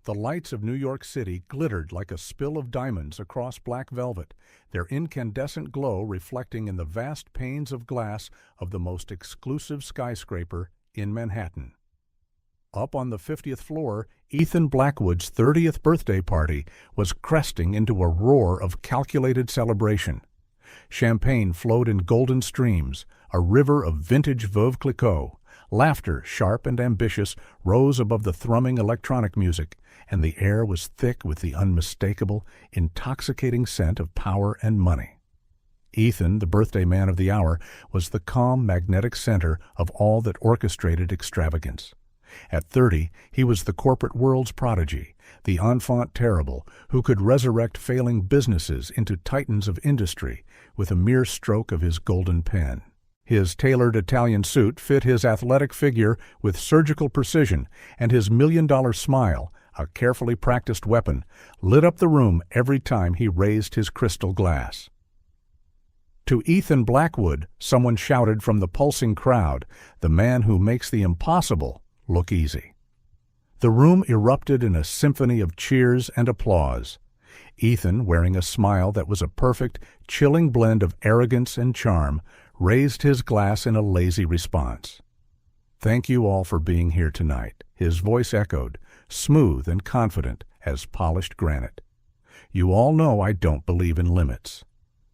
The lights of New York City glittered like a spill of diamonds across black velvet, their incandescent glow reflecting in the vast panes of glass of the most exclusive skyscraper in Manhattan. Up on the 50th floor, Ethan Blackwood's 30th birthday party was cresting into a roar of calculated celebration. Champagne flowed in golden streams, a river of vintage Veuve Clicquot. Laughter, sharp and ambitious, rose above the thrumming electronic music, and the air was thick with the unmistakable, intoxicating scent of power and money. Ethan, the birthday man of the hour, was the calm, magnetic center of all that orchestrated extravagance. At 30, he was the corporate world's prodigy, the enfant terrible who could resurrect failing businesses into titans of industry with a mere stroke of his golden pen. His tailored Italian suit fit his athletic figure with surgical precision, and his million-dollar smile, a carefully practiced weapon, lit up the room every time he raised his crystal glass. To Ethan Blackwood, someone shouted from the pulsing crowd, the man who makes the impossible look easy. The room erupted in a symphony of cheers and applause. Ethan, wearing a smile that was a perfect, chilling blend of arrogance and charm, raised his glass in a lazy response. "Thank you all for being here tonight," his voice echoed, smooth and confident as polished granite. "You all know I don't believe in limits.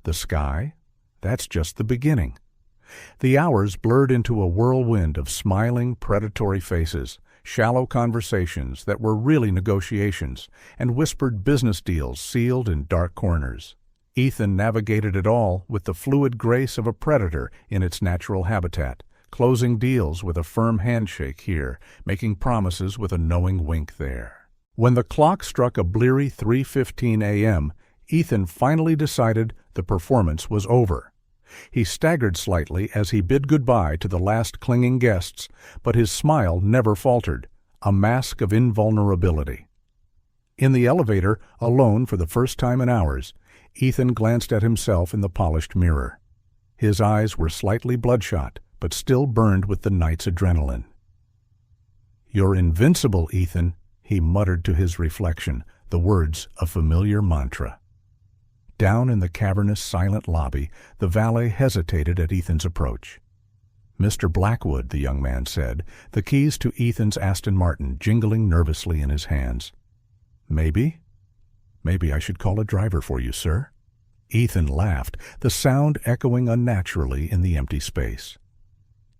The sky? That's just the beginning." The hours blurred into a whirlwind of smiling, predatory faces, shallow conversations that were really negotiations, and whispered business deals sealed in dark corners. Ethan navigated it all with the fluid grace of a predator in its natural habitat, closing deals with a firm handshake here, making promises with a knowing wink there. When the clock struck a bleary 3:15 a.m., Ethan finally decided the performance was over. He staggered slightly as he bid goodbye to the last clinging guests, but his smile never faltered, a mask of invulnerability. In the elevator, alone for the first time in hours, Ethan glanced at himself in the polished mirror. His eyes were slightly bloodshot, but still burned with the night's adrenaline. "You're invincible, Ethan," he muttered to his reflection, the words a familiar mantra. Down in the cavernous, silent lobby, the valet hesitated at Ethan's approach. "Mr. Blackwood," the young man said, the keys to Ethan's Aston Martin jingling nervously in his hands. Maybe I should call a driver for you, sir." Ethan laughed, the sound echoing unnaturally in the empty space.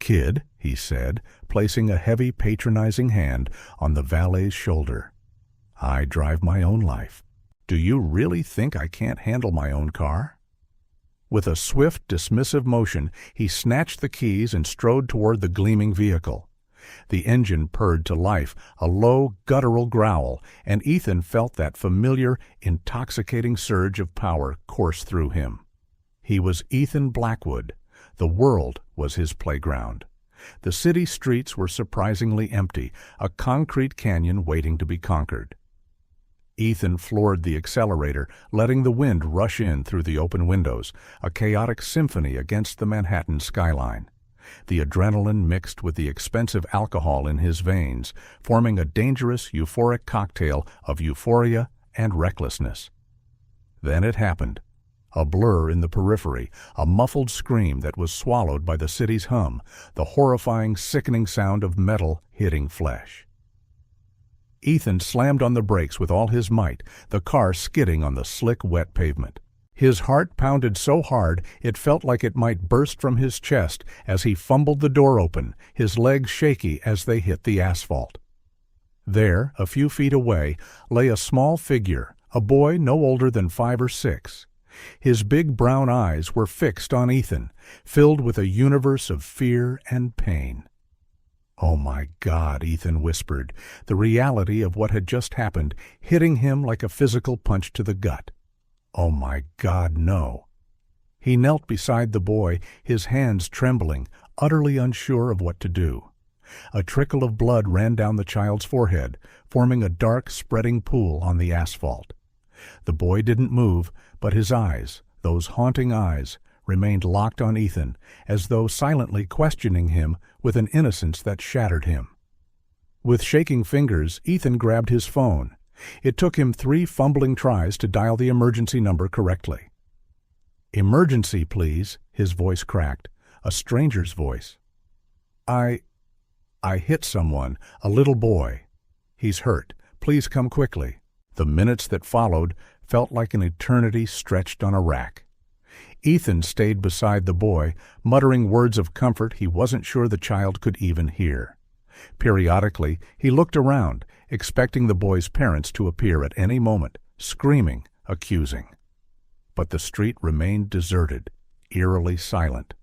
"Kid," he said, placing a heavy, patronizing hand on the valet's shoulder, "I drive my own life. Do you really think I can't handle my own car?" With a swift, dismissive motion, he snatched the keys and strode toward the gleaming vehicle. The engine purred to life, a low, guttural growl, and Ethan felt that familiar, intoxicating surge of power course through him. He was Ethan Blackwood. The world was his playground. The city streets were surprisingly empty, a concrete canyon waiting to be conquered. Ethan floored the accelerator, letting the wind rush in through the open windows, a chaotic symphony against the Manhattan skyline. The adrenaline mixed with the expensive alcohol in his veins, forming a dangerous, euphoric cocktail of euphoria and recklessness. Then it happened. A blur in the periphery, a muffled scream that was swallowed by the city's hum, the horrifying, sickening sound of metal hitting flesh. Ethan slammed on the brakes with all his might, the car skidding on the slick, wet pavement. His heart pounded so hard it felt like it might burst from his chest as he fumbled the door open, his legs shaky as they hit the asphalt. There, a few feet away, lay a small figure, a boy no older than 5 or 6. His big brown eyes were fixed on Ethan, filled with a universe of fear and pain. "Oh my God," Ethan whispered, the reality of what had just happened hitting him like a physical punch to the gut. "Oh my God, no." He knelt beside the boy, his hands trembling, utterly unsure of what to do. A trickle of blood ran down the child's forehead, forming a dark, spreading pool on the asphalt. The boy didn't move, but his eyes, those haunting eyes, remained locked on Ethan, as though silently questioning him with an innocence that shattered him. With shaking fingers, Ethan grabbed his phone. It took him 3 fumbling tries to dial the emergency number correctly. "Emergency, please," his voice cracked, a stranger's voice. I hit someone, a little boy. He's hurt. Please come quickly." The minutes that followed felt like an eternity stretched on a rack. Ethan stayed beside the boy, muttering words of comfort he wasn't sure the child could even hear. Periodically, he looked around, expecting the boy's parents to appear at any moment, screaming, accusing. But the street remained deserted, eerily silent.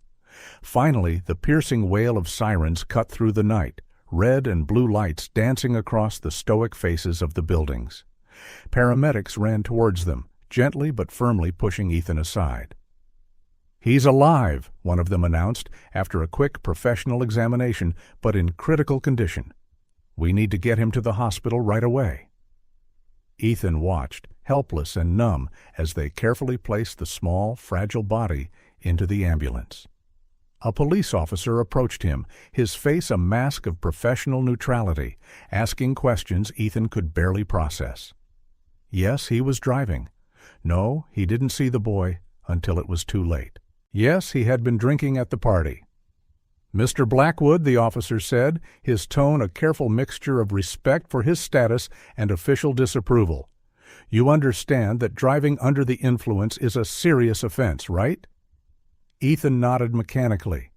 Finally, the piercing wail of sirens cut through the night, red and blue lights dancing across the stoic faces of the buildings. Paramedics ran towards them, gently but firmly pushing Ethan aside. "He's alive," one of them announced after a quick professional examination, but in critical condition. "We need to get him to the hospital right away." Ethan watched, helpless and numb, as they carefully placed the small, fragile body into the ambulance. A police officer approached him, his face a mask of professional neutrality, asking questions Ethan could barely process. Yes, he was driving. No, he didn't see the boy until it was too late. Yes, he had been drinking at the party. "Mr. Blackwood," the officer said, his tone a careful mixture of respect for his status and official disapproval. "You understand that driving under the influence is a serious offense, right?" Ethan nodded mechanically.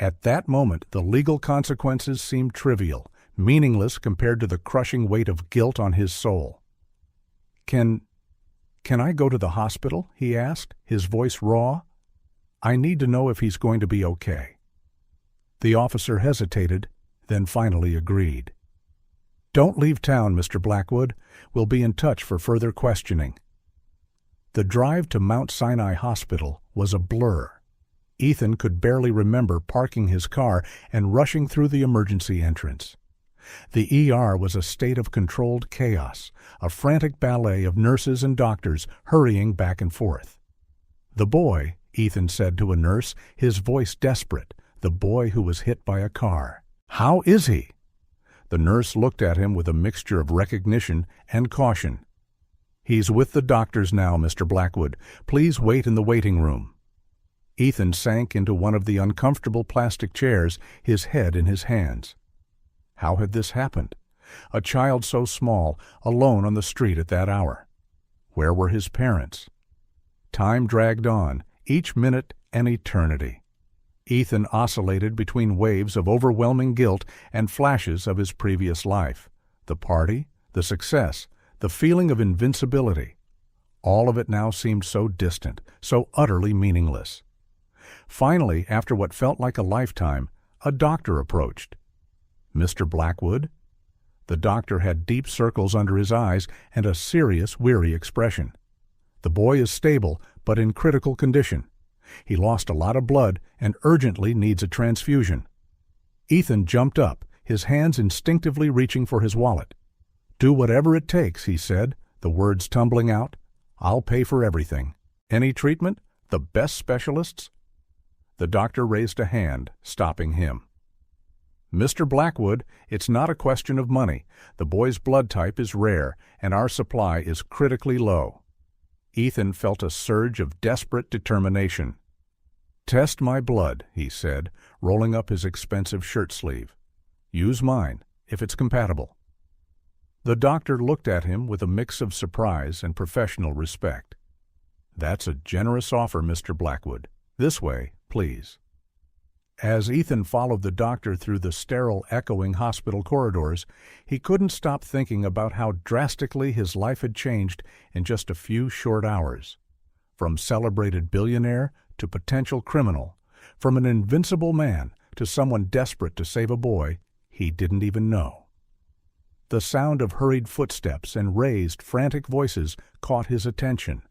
At that moment, the legal consequences seemed trivial, meaningless compared to the crushing weight of guilt on his soul. Can I go to the hospital?" he asked, his voice raw. "I need to know if he's going to be okay." The officer hesitated, then finally agreed. "Don't leave town, Mr. Blackwood. We'll be in touch for further questioning." The drive to Mount Sinai Hospital was a blur. Ethan could barely remember parking his car and rushing through the emergency entrance. The ER was a state of controlled chaos, a frantic ballet of nurses and doctors hurrying back and forth. "The boy," Ethan said to a nurse, his voice desperate, "the boy who was hit by a car. How is he?" The nurse looked at him with a mixture of recognition and caution. "He's with the doctors now, Mr. Blackwood. Please wait in the waiting room." Ethan sank into one of the uncomfortable plastic chairs, his head in his hands. How had this happened? A child so small, alone on the street at that hour. Where were his parents? Time dragged on, each minute an eternity. Ethan oscillated between waves of overwhelming guilt and flashes of his previous life. The party, the success, the feeling of invincibility. All of it now seemed so distant, so utterly meaningless. Finally, after what felt like a lifetime, a doctor approached. "Mr. Blackwood?" The doctor had deep circles under his eyes and a serious, weary expression. "The boy is stable, but in critical condition. He lost a lot of blood and urgently needs a transfusion." Ethan jumped up, his hands instinctively reaching for his wallet. "Do whatever it takes," he said, the words tumbling out. "I'll pay for everything. Any treatment? The best specialists?" The doctor raised a hand, stopping him. "Mr. Blackwood, it's not a question of money. The boy's blood type is rare, and our supply is critically low." Ethan felt a surge of desperate determination. "Test my blood," he said, rolling up his expensive shirt sleeve. "Use mine, if it's compatible." The doctor looked at him with a mix of surprise and professional respect. "That's a generous offer, Mr. Blackwood. This way, please." As Ethan followed the doctor through the sterile, echoing hospital corridors, he couldn't stop thinking about how drastically his life had changed in just a few short hours. From celebrated billionaire to potential criminal, from an invincible man to someone desperate to save a boy he didn't even know. The sound of hurried footsteps and raised, frantic voices caught his attention.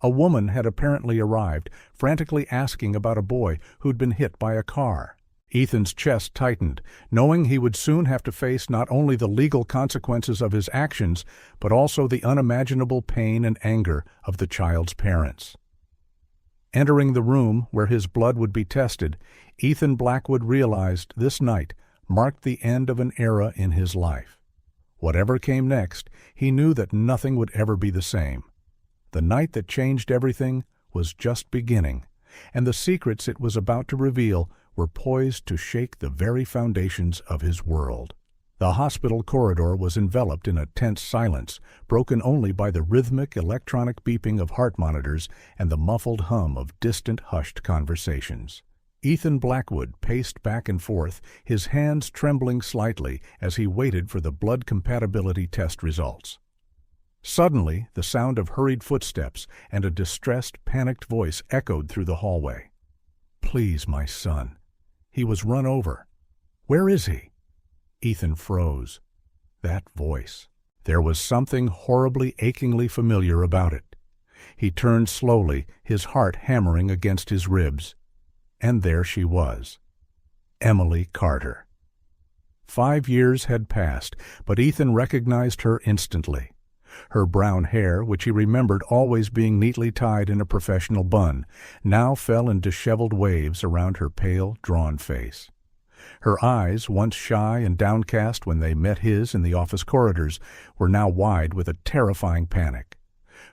A woman had apparently arrived, frantically asking about a boy who'd been hit by a car. Ethan's chest tightened, knowing he would soon have to face not only the legal consequences of his actions, but also the unimaginable pain and anger of the child's parents. Entering the room where his blood would be tested, Ethan Blackwood realized this night marked the end of an era in his life. Whatever came next, he knew that nothing would ever be the same. The night that changed everything was just beginning, and the secrets it was about to reveal were poised to shake the very foundations of his world. The hospital corridor was enveloped in a tense silence, broken only by the rhythmic electronic beeping of heart monitors and the muffled hum of distant, hushed conversations. Ethan Blackwood paced back and forth, his hands trembling slightly as he waited for the blood compatibility test results. Suddenly, the sound of hurried footsteps and a distressed, panicked voice echoed through the hallway. "Please, my son." He was run over. "Where is he?" Ethan froze. That voice. There was something horribly, achingly familiar about it. He turned slowly, his heart hammering against his ribs. And there she was. Emily Carter. 5 years had passed, but Ethan recognized her instantly. Her brown hair, which he remembered always being neatly tied in a professional bun, now fell in disheveled waves around her pale, drawn face. Her eyes, once shy and downcast when they met his in the office corridors, were now wide with a terrifying panic.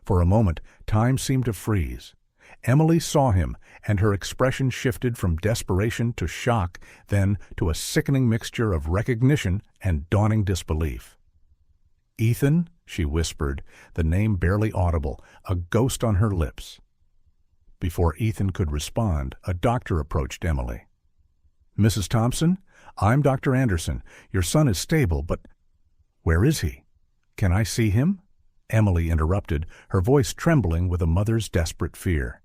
For a moment, time seemed to freeze. Emily saw him, and her expression shifted from desperation to shock, then to a sickening mixture of recognition and dawning disbelief. "Ethan," she whispered, the name barely audible, a ghost on her lips. Before Ethan could respond, a doctor approached Emily. "Mrs. Thompson, I'm Dr. Anderson. Your son is stable, but where is he? Can I see him?" Emily interrupted, her voice trembling with a mother's desperate fear.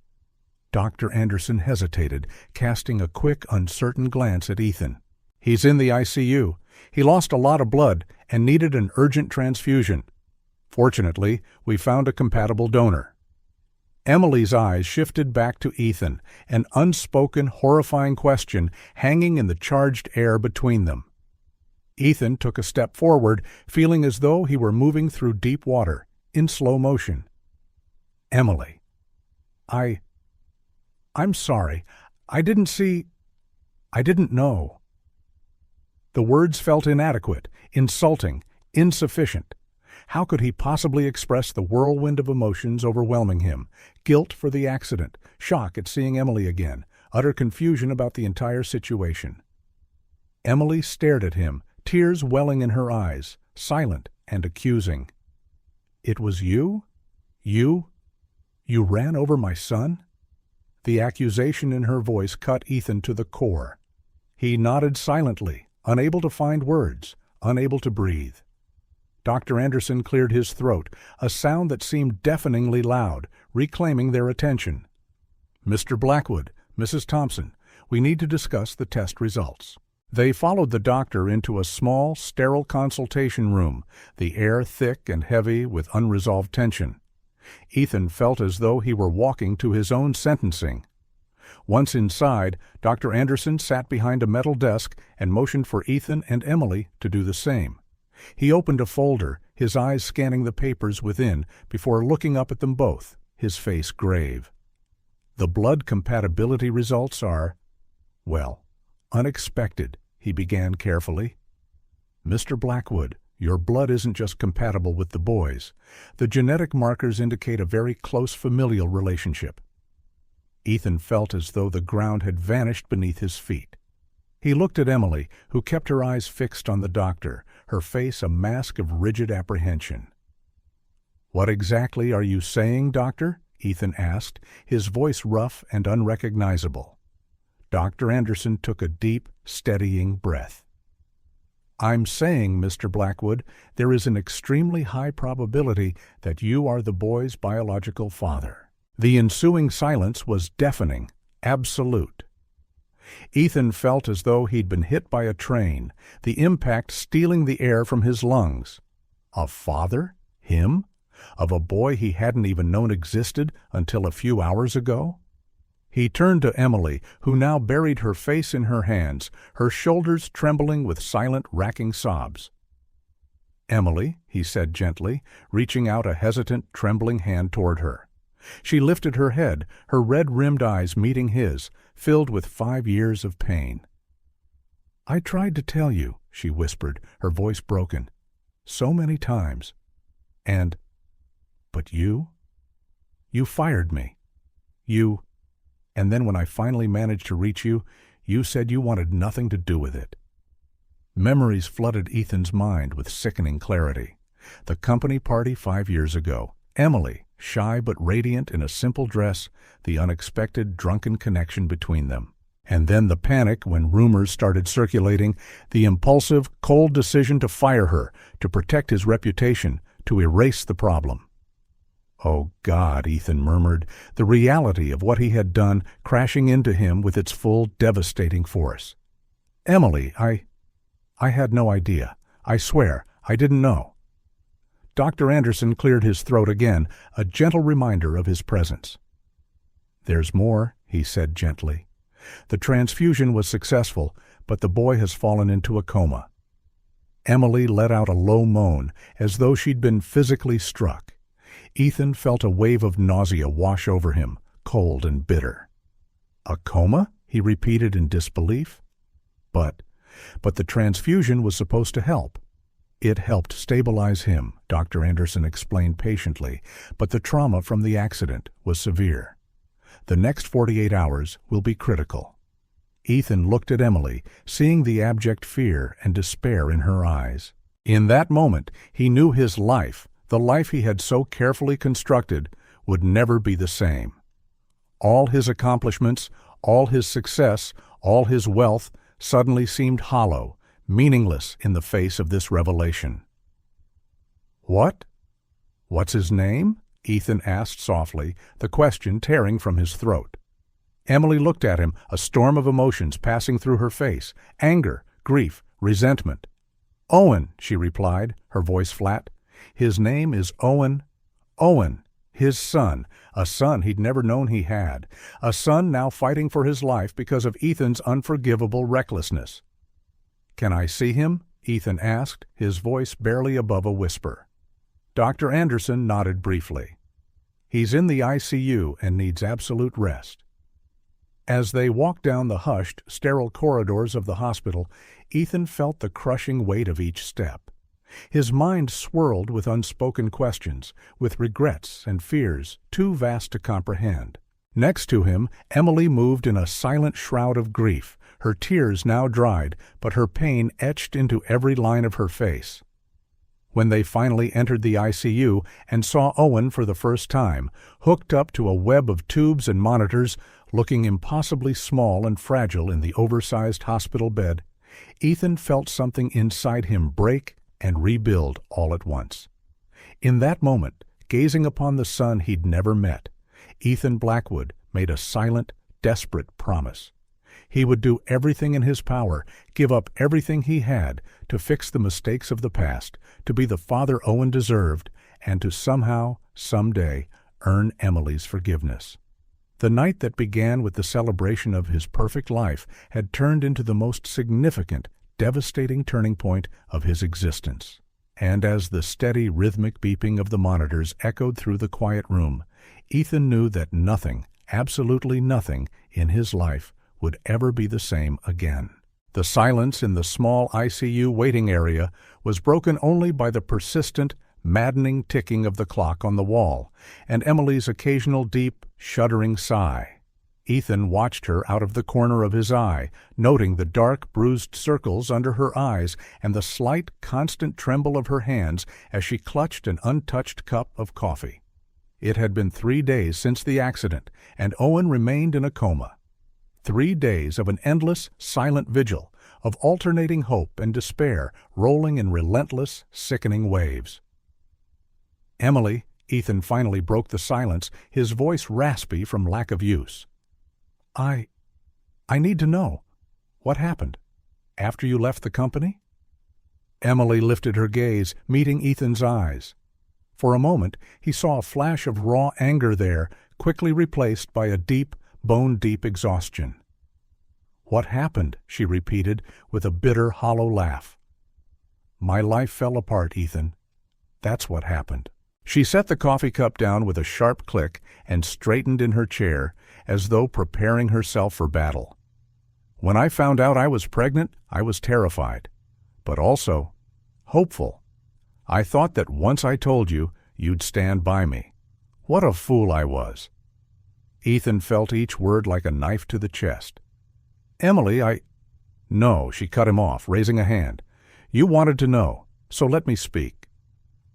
Dr. Anderson hesitated, casting a quick, uncertain glance at Ethan. "He's in the ICU. He lost a lot of blood and needed an urgent transfusion. Fortunately, we found a compatible donor." Emily's eyes shifted back to Ethan, an unspoken, horrifying question hanging in the charged air between them. Ethan took a step forward, feeling as though he were moving through deep water, in slow motion. "Emily, I'm sorry. I didn't know." The words felt inadequate, insulting, insufficient. How could he possibly express the whirlwind of emotions overwhelming him? Guilt for the accident, shock at seeing Emily again, utter confusion about the entire situation. Emily stared at him, tears welling in her eyes, silent and accusing. "It was you? You ran over my son?" The accusation in her voice cut Ethan to the core. He nodded silently, unable to find words, unable to breathe. Dr. Anderson cleared his throat, a sound that seemed deafeningly loud, reclaiming their attention. "Mr. Blackwood, Mrs. Thompson, we need to discuss the test results." They followed the doctor into a small, sterile consultation room, the air thick and heavy with unresolved tension. Ethan felt as though he were walking to his own sentencing. Once inside, Dr. Anderson sat behind a metal desk and motioned for Ethan and Emily to do the same. He opened a folder, his eyes scanning the papers within before looking up at them both, his face grave. "The blood compatibility results are, well, unexpected," he began carefully. "Mr. Blackwood, your blood isn't just compatible with the boys. The genetic markers indicate a very close familial relationship." Ethan felt as though the ground had vanished beneath his feet. He looked at Emily, who kept her eyes fixed on the doctor, her face a mask of rigid apprehension. "What exactly are you saying, doctor?" Ethan asked, his voice rough and unrecognizable. Dr. Anderson took a deep, steadying breath. "I'm saying, Mr. Blackwood, there is an extremely high probability that you are the boy's biological father." The ensuing silence was deafening, absolute. Ethan felt as though he'd been hit by a train, the impact stealing the air from his lungs. A father? Him? Of a boy he hadn't even known existed until a few hours ago? He turned to Emily, who now buried her face in her hands, her shoulders trembling with silent, racking sobs. "Emily," he said gently, reaching out a hesitant, trembling hand toward her. She lifted her head, her red-rimmed eyes meeting his, filled with 5 years of pain. "I tried to tell you," she whispered, her voice broken. so many times. But you? You fired me. And then when I finally managed to reach you, you said you wanted nothing to do with it." Memories flooded Ethan's mind with sickening clarity. The company party 5 years ago. Emily, shy but radiant in a simple dress, the unexpected drunken connection between them. And then the panic when rumors started circulating, the impulsive, cold decision to fire her, to protect his reputation, to erase the problem. "Oh God," Ethan murmured, the reality of what he had done crashing into him with its full, devastating force. "Emily, I had no idea. I swear, I didn't know." Dr. Anderson cleared his throat again, a gentle reminder of his presence. "There's more," he said gently. "The transfusion was successful, but the boy has fallen into a coma." Emily let out a low moan, as though she'd been physically struck. Ethan felt a wave of nausea wash over him, cold and bitter. "A coma?" he repeated in disbelief. But the transfusion was supposed to help. "It helped stabilize him," Dr. Anderson explained patiently, "but the trauma from the accident was severe. The next 48 hours will be critical." Ethan looked at Emily, seeing the abject fear and despair in her eyes. In that moment, he knew his life, the life he had so carefully constructed, would never be the same. All his accomplishments, all his success, all his wealth suddenly seemed hollow, meaningless in the face of this revelation. "What's his name?" Ethan asked softly, the question tearing from his throat. Emily looked at him, a storm of emotions passing through her face, anger, grief, resentment. "Owen," she replied, her voice flat. "His name is Owen. Owen, his son, a son he'd never known he had, a son now fighting for his life because of Ethan's unforgivable recklessness." "Can I see him?" Ethan asked, his voice barely above a whisper. Dr. Anderson nodded briefly. "He's in the ICU and needs absolute rest." As they walked down the hushed, sterile corridors of the hospital, Ethan felt the crushing weight of each step. His mind swirled with unspoken questions, with regrets and fears too vast to comprehend. Next to him, Emily moved in a silent shroud of grief, her tears now dried, but her pain etched into every line of her face. When they finally entered the ICU and saw Owen for the first time, hooked up to a web of tubes and monitors, looking impossibly small and fragile in the oversized hospital bed, Ethan felt something inside him break and rebuild all at once. In that moment, gazing upon the son he'd never met, Ethan Blackwood made a silent, desperate promise. He would do everything in his power, give up everything he had, to fix the mistakes of the past, to be the father Owen deserved, and to somehow, someday, earn Emily's forgiveness. The night that began with the celebration of his perfect life had turned into the most significant, devastating turning point of his existence. And as the steady, rhythmic beeping of the monitors echoed through the quiet room, Ethan knew that nothing, absolutely nothing, in his life would ever be the same again. The silence in the small ICU waiting area was broken only by the persistent, maddening ticking of the clock on the wall, and Emily's occasional deep, shuddering sigh. Ethan watched her out of the corner of his eye, noting the dark, bruised circles under her eyes and the slight, constant tremble of her hands as she clutched an untouched cup of coffee. It had been 3 days since the accident, and Owen remained in a coma. 3 days of an endless, silent vigil, of alternating hope and despair rolling in relentless, sickening waves. "Emily," Ethan finally broke the silence, his voice raspy from lack of use. I need to know. What happened? After you left the company?" Emily lifted her gaze, meeting Ethan's eyes. For a moment, he saw a flash of raw anger there, quickly replaced by a deep, bone-deep exhaustion. "What happened?" she repeated, with a bitter, hollow laugh. "My life fell apart, Ethan. That's what happened." She set the coffee cup down with a sharp click and straightened in her chair, as though preparing herself for battle. "When I found out I was pregnant, I was terrified, but also hopeful. I thought that once I told you, you'd stand by me. What a fool I was." Ethan felt each word like a knife to the chest. "Emily, No," she cut him off, raising a hand. "You wanted to know, so let me speak."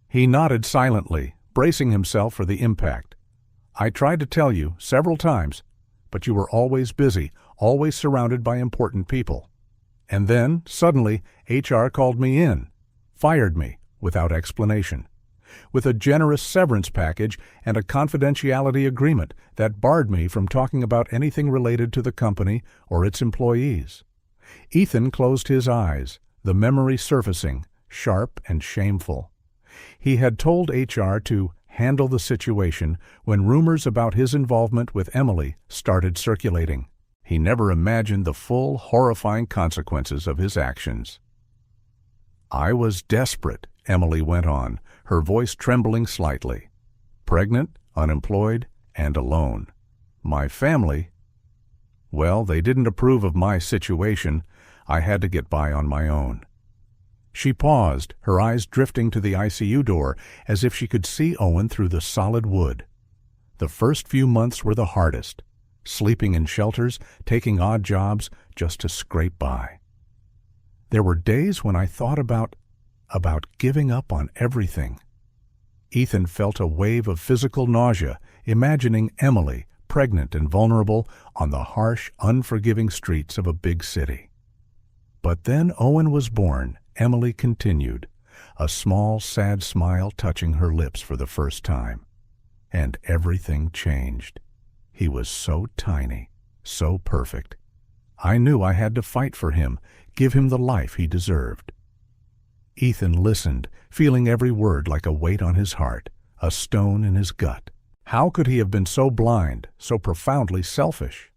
He nodded silently, bracing himself for the impact. "I tried to tell you several times, but you were always busy, always surrounded by important people. And then, suddenly, HR called me in, fired me, without explanation, with a generous severance package and a confidentiality agreement that barred me from talking about anything related to the company or its employees." Ethan closed his eyes, the memory surfacing, sharp and shameful. He had told HR to handle the situation when rumors about his involvement with Emily started circulating. He never imagined the full, horrifying consequences of his actions. "I was desperate," Emily went on, her voice trembling slightly. "Pregnant, unemployed, and alone. My family, well, they didn't approve of my situation. I had to get by on my own." She paused, her eyes drifting to the ICU door as if she could see Owen through the solid wood. The first few months were the hardest, sleeping in shelters, taking odd jobs just to scrape by. There were days when I thought about giving up on everything. Ethan felt a wave of physical nausea, imagining Emily, pregnant and vulnerable, on the harsh, unforgiving streets of a big city. But then Owen was born, Emily continued, a small, sad smile touching her lips for the first time. And everything changed. He was so tiny, so perfect. I knew I had to fight for him, give him the life he deserved. Ethan listened, feeling every word like a weight on his heart, a stone in his gut. How could he have been so blind, so profoundly selfish?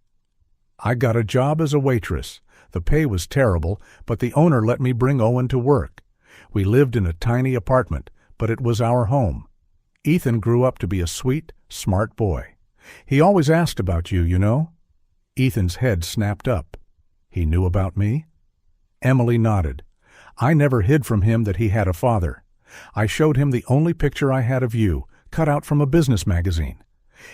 "I got a job as a waitress. The pay was terrible, but the owner let me bring Owen to work. We lived in a tiny apartment, but it was our home. Ethan grew up to be a sweet, smart boy. He always asked about you, you know." Ethan's head snapped up. "He knew about me?" Emily nodded. "I never hid from him that he had a father. I showed him the only picture I had of you, cut out from a business magazine.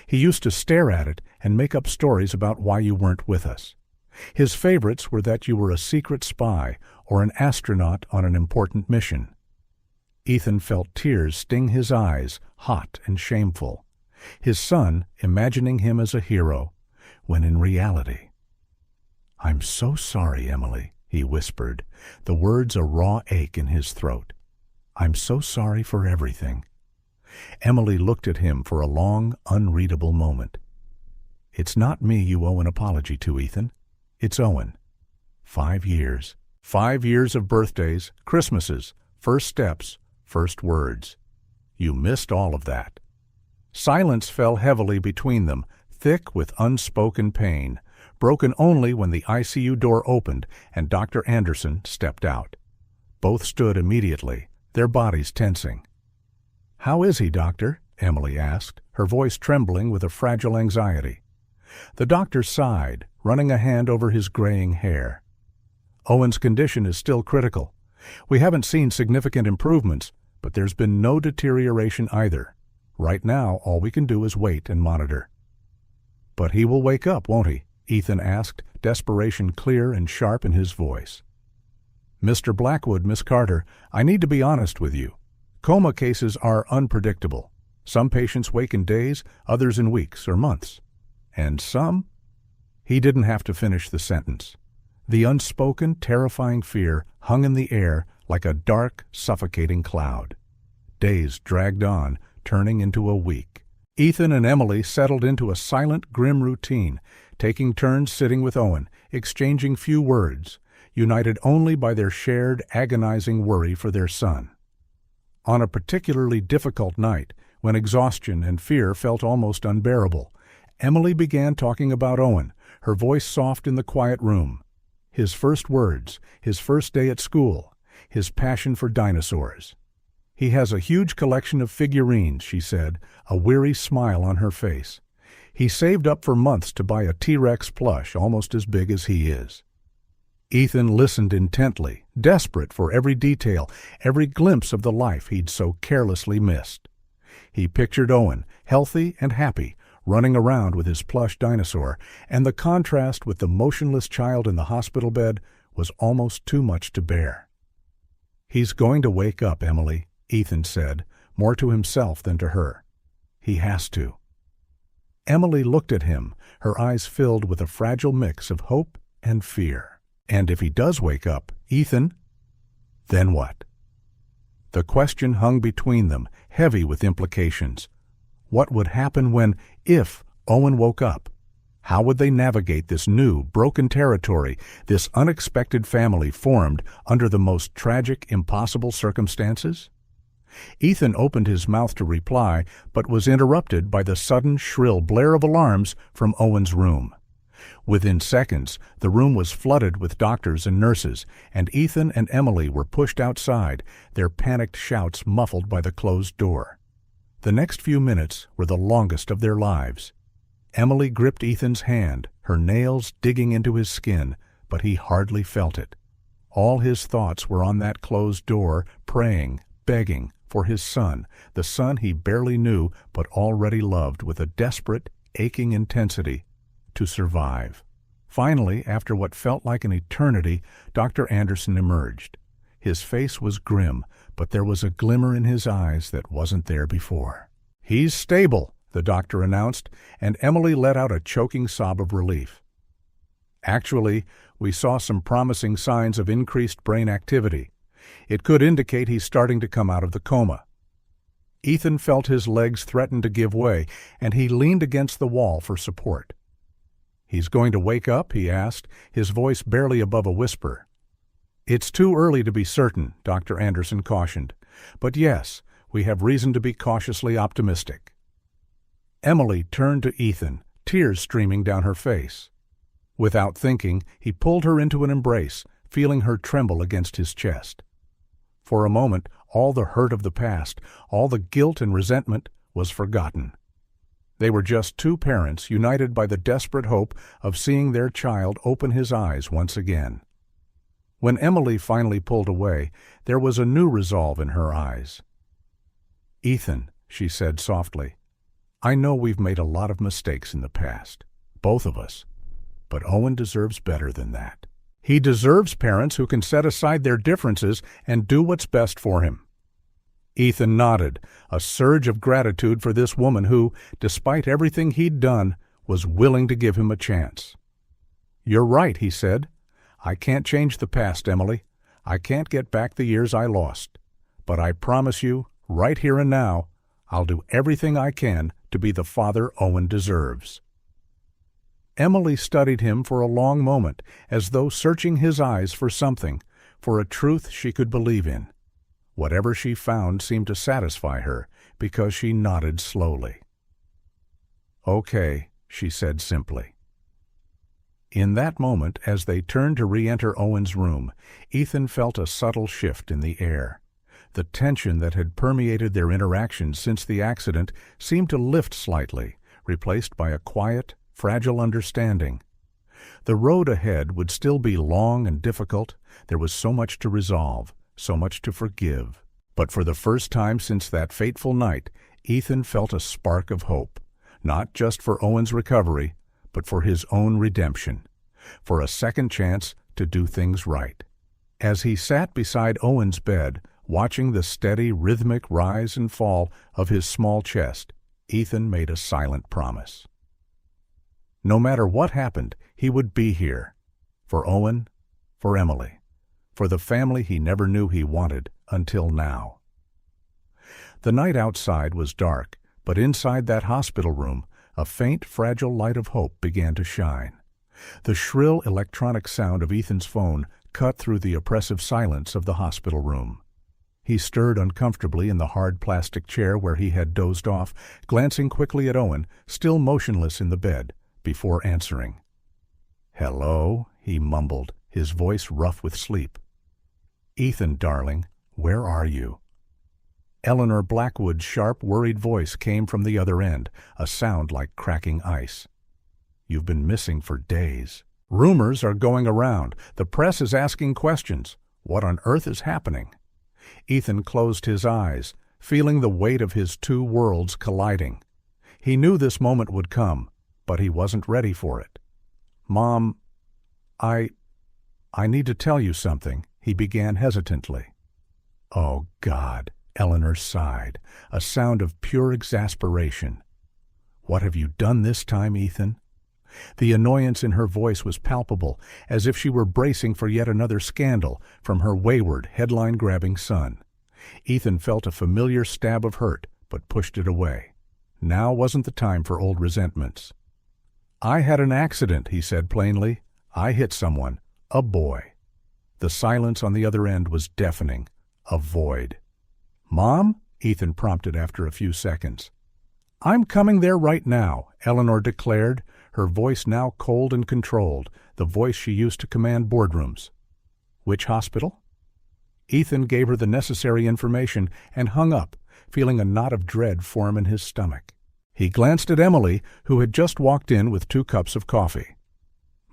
He used to stare at it and make up stories about why you weren't with us. His favorites were that you were a secret spy or an astronaut on an important mission." Ethan felt tears sting his eyes, hot and shameful. His son imagining him as a hero, when in reality... "I'm so sorry, Emily," he whispered, the words a raw ache in his throat. "I'm so sorry for everything." Emily looked at him for a long, unreadable moment. "It's not me you owe an apology to, Ethan. It's Owen. 5 years. 5 years of birthdays, Christmases, first steps, first words. You missed all of that." Silence fell heavily between them, thick with unspoken pain, broken only when the ICU door opened and Dr. Anderson stepped out. Both stood immediately, their bodies tensing. "How is he, doctor?" Emily asked, her voice trembling with a fragile anxiety. The doctor sighed, running a hand over his graying hair. "Owen's condition is still critical. We haven't seen significant improvements, but there's been no deterioration either. Right now, all we can do is wait and monitor." "But he will wake up, won't he?" Ethan asked, desperation clear and sharp in his voice. "Mr. Blackwood, Miss Carter, I need to be honest with you. Coma cases are unpredictable. Some patients wake in days, others in weeks or months. And some—" He didn't have to finish the sentence. The unspoken, terrifying fear hung in the air like a dark, suffocating cloud. Days dragged on, turning into a week. Ethan and Emily settled into a silent, grim routine, taking turns sitting with Owen, exchanging few words, united only by their shared, agonizing worry for their son. On a particularly difficult night, when exhaustion and fear felt almost unbearable, Emily began talking about Owen, her voice soft in the quiet room. His first words, his first day at school, his passion for dinosaurs. "He has a huge collection of figurines," she said, a weary smile on her face. "He saved up for months to buy a T-Rex plush almost as big as he is." Ethan listened intently, desperate for every detail, every glimpse of the life he'd so carelessly missed. He pictured Owen, healthy and happy, running around with his plush dinosaur, and the contrast with the motionless child in the hospital bed was almost too much to bear. "He's going to wake up, Emily," Ethan said, more to himself than to her. "He has to." Emily looked at him, her eyes filled with a fragile mix of hope and fear. "And if he does wake up, Ethan, then what?" The question hung between them, heavy with implications. What would happen if Owen woke up? How would they navigate this new, broken territory, this unexpected family formed under the most tragic, impossible circumstances? Ethan opened his mouth to reply, but was interrupted by the sudden, shrill blare of alarms from Owen's room. Within seconds, the room was flooded with doctors and nurses, and Ethan and Emily were pushed outside, their panicked shouts muffled by the closed door. The next few minutes were the longest of their lives. Emily gripped Ethan's hand, her nails digging into his skin, but he hardly felt it. All his thoughts were on that closed door, praying, begging for his son, the son he barely knew but already loved with a desperate, aching intensity, to survive. Finally, after what felt like an eternity, Dr. Anderson emerged. His face was grim, but there was a glimmer in his eyes that wasn't there before. "He's stable," the doctor announced, and Emily let out a choking sob of relief. "Actually, we saw some promising signs of increased brain activity. It could indicate he's starting to come out of the coma." Ethan felt his legs threaten to give way, and he leaned against the wall for support. "He's going to wake up?" he asked, his voice barely above a whisper. "It's too early to be certain," Dr. Anderson cautioned. "But yes, we have reason to be cautiously optimistic." Emily turned to Ethan, tears streaming down her face. Without thinking, he pulled her into an embrace, feeling her tremble against his chest. For a moment, all the hurt of the past, all the guilt and resentment, was forgotten. They were just two parents united by the desperate hope of seeing their child open his eyes once again. When Emily finally pulled away, there was a new resolve in her eyes. "Ethan," she said softly, "I know we've made a lot of mistakes in the past, both of us, but Owen deserves better than that. He deserves parents who can set aside their differences and do what's best for him." Ethan nodded, a surge of gratitude for this woman who, despite everything he'd done, was willing to give him a chance. "You're right," he said. "I can't change the past, Emily. I can't get back the years I lost. But I promise you, right here and now, I'll do everything I can to be the father Owen deserves." Emily studied him for a long moment, as though searching his eyes for something, for a truth she could believe in. Whatever she found seemed to satisfy her, because she nodded slowly. "Okay," she said simply. In that moment, as they turned to re-enter Owen's room, Ethan felt a subtle shift in the air. The tension that had permeated their interactions since the accident seemed to lift slightly, replaced by a quiet, fragile understanding. The road ahead would still be long and difficult. There was so much to resolve, so much to forgive. But for the first time since that fateful night, Ethan felt a spark of hope, not just for Owen's recovery, but for his own redemption, for a second chance to do things right. As he sat beside Owen's bed, watching the steady, rhythmic rise and fall of his small chest, Ethan made a silent promise. No matter what happened, he would be here. For Owen, for Emily, for the family he never knew he wanted until now. The night outside was dark, but inside that hospital room, a faint, fragile light of hope began to shine. The shrill electronic sound of Ethan's phone cut through the oppressive silence of the hospital room. He stirred uncomfortably in the hard plastic chair where he had dozed off, glancing quickly at Owen, still motionless in the bed, before answering. "Hello," he mumbled, his voice rough with sleep. "Ethan, darling, where are you?" Eleanor Blackwood's sharp, worried voice came from the other end, a sound like cracking ice. "You've been missing for days. Rumors are going around. The press is asking questions. What on earth is happening? Ethan closed his eyes, feeling the weight of his two worlds colliding. He knew this moment would come, but he wasn't ready for it. "Mom, I need to tell you something," he began hesitantly. "Oh, God," Eleanor sighed, a sound of pure exasperation. "What have you done this time, Ethan?" The annoyance in her voice was palpable, as if she were bracing for yet another scandal from her wayward, headline-grabbing son. Ethan felt a familiar stab of hurt, but pushed it away. Now wasn't the time for old resentments. "I had an accident," he said plainly. "I hit someone, a boy." The silence on the other end was deafening, a void. "Mom?" Ethan prompted after a few seconds. "I'm coming there right now," Eleanor declared, her voice now cold and controlled, the voice she used to command boardrooms. "Which hospital?" Ethan gave her the necessary information and hung up, feeling a knot of dread form in his stomach. He glanced at Emily, who had just walked in with 2 cups of coffee.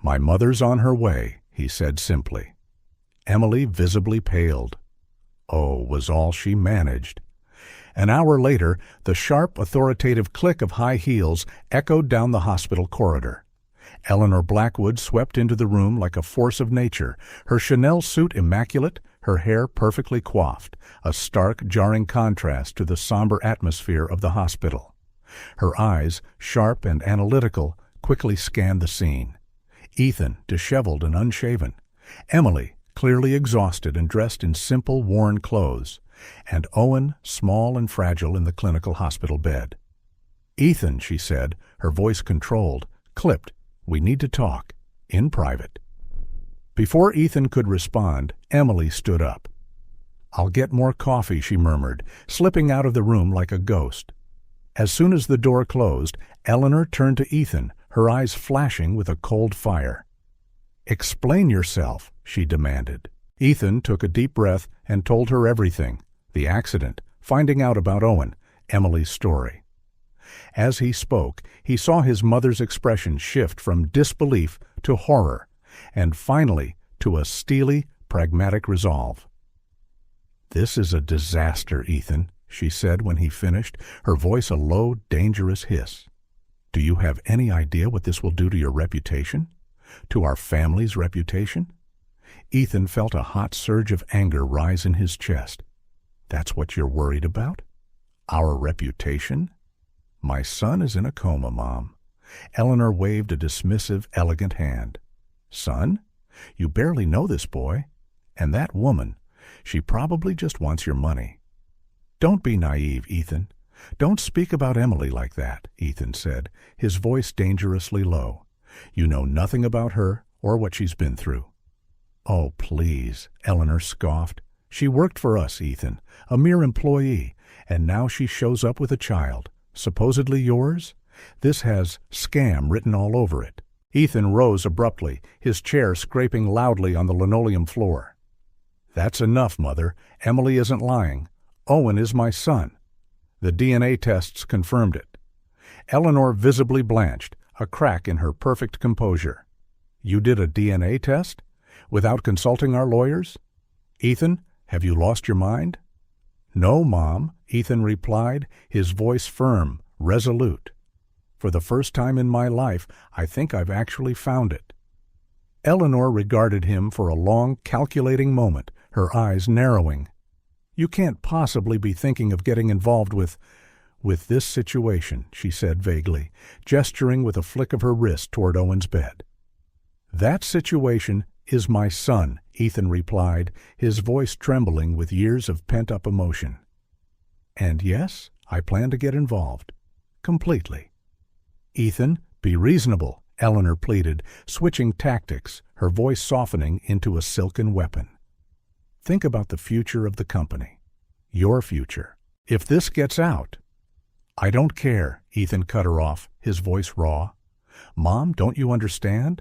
"My mother's on her way," he said simply. Emily visibly paled. Oh, was all she managed. An hour later, the sharp, authoritative click of high heels echoed down the hospital corridor. Eleanor Blackwood swept into the room like a force of nature, her Chanel suit immaculate, her hair perfectly coiffed, a stark, jarring contrast to the somber atmosphere of the hospital. Her eyes, sharp and analytical, quickly scanned the scene. Ethan, disheveled and unshaven. Emily, clearly exhausted and dressed in simple, worn clothes. And Owen, small and fragile in the clinical hospital bed. "Ethan," she said, her voice controlled, clipped, "we need to talk. In private." Before Ethan could respond, Emily stood up. "I'll get more coffee," she murmured, slipping out of the room like a ghost. As soon as the door closed, Eleanor turned to Ethan, her eyes flashing with a cold fire. "Explain yourself," she demanded. Ethan took a deep breath and told her everything. The accident, finding out about Owen, Emily's story. As he spoke, he saw his mother's expression shift from disbelief to horror, and finally to a steely, pragmatic resolve. "This is a disaster, Ethan," she said when he finished, her voice a low, dangerous hiss. "Do you have any idea what this will do to your reputation? To our family's reputation?" Ethan felt a hot surge of anger rise in his chest. "That's what you're worried about? Our reputation?" "My son is in a coma, Mom." Eleanor waved a dismissive, elegant hand. "Son? You barely know this boy. And that woman, she probably just wants your money." "Don't be naive, Ethan. Don't speak about Emily like that," Ethan said, his voice dangerously low. "You know nothing about her or what she's been through." "Oh, please," Eleanor scoffed. "She worked for us, Ethan, a mere employee, and now she shows up with a child, supposedly yours? This has scam written all over it." Ethan rose abruptly, his chair scraping loudly on the linoleum floor. "That's enough, Mother. Emily isn't lying. Owen is my son. The DNA tests confirmed it." Eleanor visibly blanched, a crack in her perfect composure. "You did a DNA test? Without consulting our lawyers? Ethan, have you lost your mind?" "No, Mom," Ethan replied, his voice firm, resolute. "For the first time in my life, I think I've actually found it." Eleanor regarded him for a long, calculating moment, her eyes narrowing. "You can't possibly be thinking of getting involved with this situation," she said vaguely, gesturing with a flick of her wrist toward Owen's bed. "That situation is my son," Ethan replied, his voice trembling with years of pent-up emotion. "And yes, I plan to get involved. Completely." "Ethan, be reasonable," Eleanor pleaded, switching tactics, her voice softening into a silken weapon. "Think about the future of the company. Your future. If this gets out—" "I don't care," Ethan cut her off, his voice raw. "Mom, don't you understand?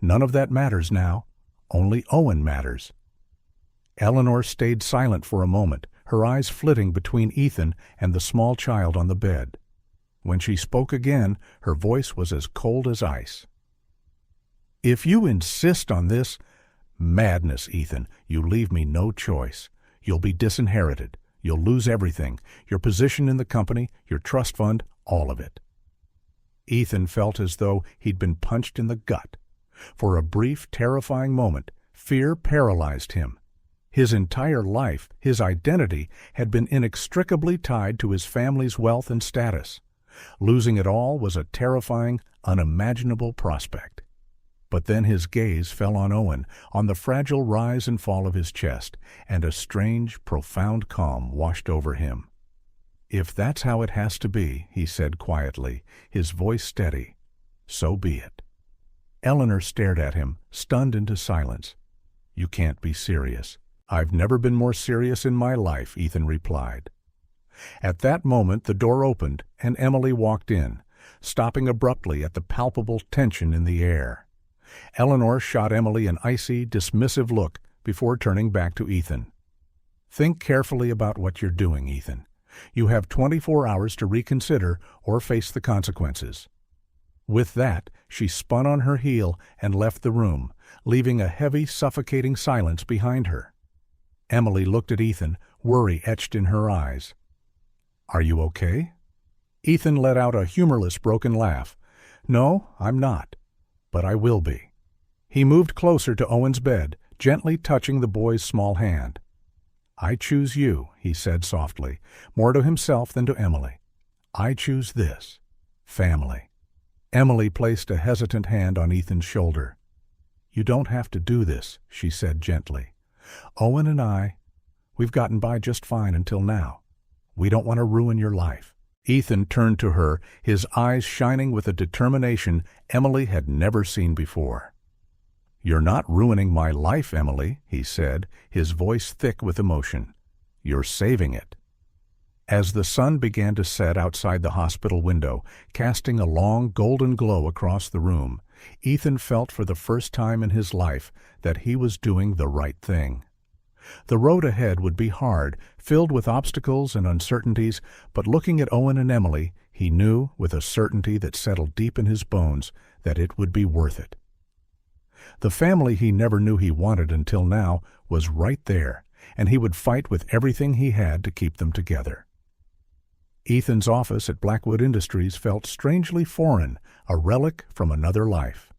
None of that matters now. Only Owen matters." Eleanor stayed silent for a moment, her eyes flitting between Ethan and the small child on the bed. When she spoke again, her voice was as cold as ice. If you insist on this, madness, Ethan, you leave me no choice. You'll be disinherited. You'll lose everything, your position in the company, your trust fund, all of it. Ethan felt as though he'd been punched in the gut. For a brief, terrifying moment, fear paralyzed him. His entire life, his identity, had been inextricably tied to his family's wealth and status. Losing it all was a terrifying, unimaginable prospect. But then his gaze fell on Owen, on the fragile rise and fall of his chest, and a strange, profound calm washed over him. "If that's how it has to be," he said quietly, his voice steady, "so be it." Eleanor stared at him, stunned into silence. "You can't be serious." "I've never been more serious in my life," Ethan replied. At that moment the door opened and Emily walked in, stopping abruptly at the palpable tension in the air. Eleanor shot Emily an icy, dismissive look before turning back to Ethan. "Think carefully about what you're doing, Ethan. You have 24 hours to reconsider or face the consequences." With that, she spun on her heel and left the room, leaving a heavy, suffocating silence behind her. Emily looked at Ethan, worry etched in her eyes. "Are you okay?" Ethan let out a humorless, broken laugh. "No, I'm not. But I will be." He moved closer to Owen's bed, gently touching the boy's small hand. "I choose you," he said softly, more to himself than to Emily. "I choose this. Family." Emily placed a hesitant hand on Ethan's shoulder. "You don't have to do this," she said gently. "Owen and we've gotten by just fine until now. We don't want to ruin your life." Ethan turned to her, his eyes shining with a determination Emily had never seen before. "You're not ruining my life, Emily," he said, his voice thick with emotion. "You're saving it." As the sun began to set outside the hospital window, casting a long golden glow across the room, Ethan felt for the first time in his life that he was doing the right thing. The road ahead would be hard, filled with obstacles and uncertainties, but looking at Owen and Emily, he knew, with a certainty that settled deep in his bones, that it would be worth it. The family he never knew he wanted until now was right there, and he would fight with everything he had to keep them together. Ethan's office at Blackwood Industries felt strangely foreign, a relic from another life.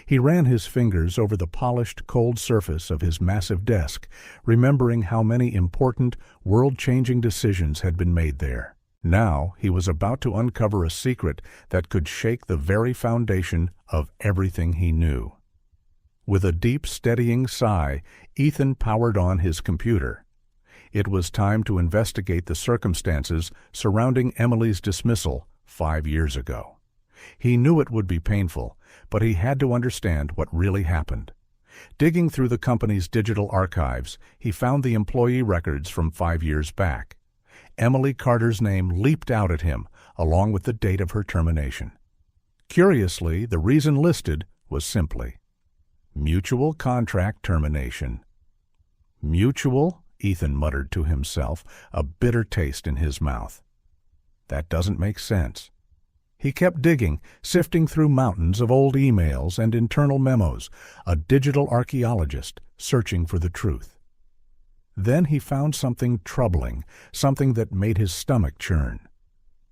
He ran his fingers over the polished, cold surface of his massive desk, remembering how many important, world-changing decisions had been made there. Now he was about to uncover a secret that could shake the very foundation of everything he knew. With a deep, steadying sigh, Ethan powered on his computer. It was time to investigate the circumstances surrounding Emily's dismissal 5 years ago. He knew it would be painful, but he had to understand what really happened. Digging through the company's digital archives, he found the employee records from 5 years back. Emily Carter's name leaped out at him, along with the date of her termination. Curiously, the reason listed was simply mutual contract termination. Mutual, Ethan muttered to himself, a bitter taste in his mouth. That doesn't make sense. He kept digging, sifting through mountains of old emails and internal memos, a digital archaeologist searching for the truth. Then he found something troubling, something that made his stomach churn.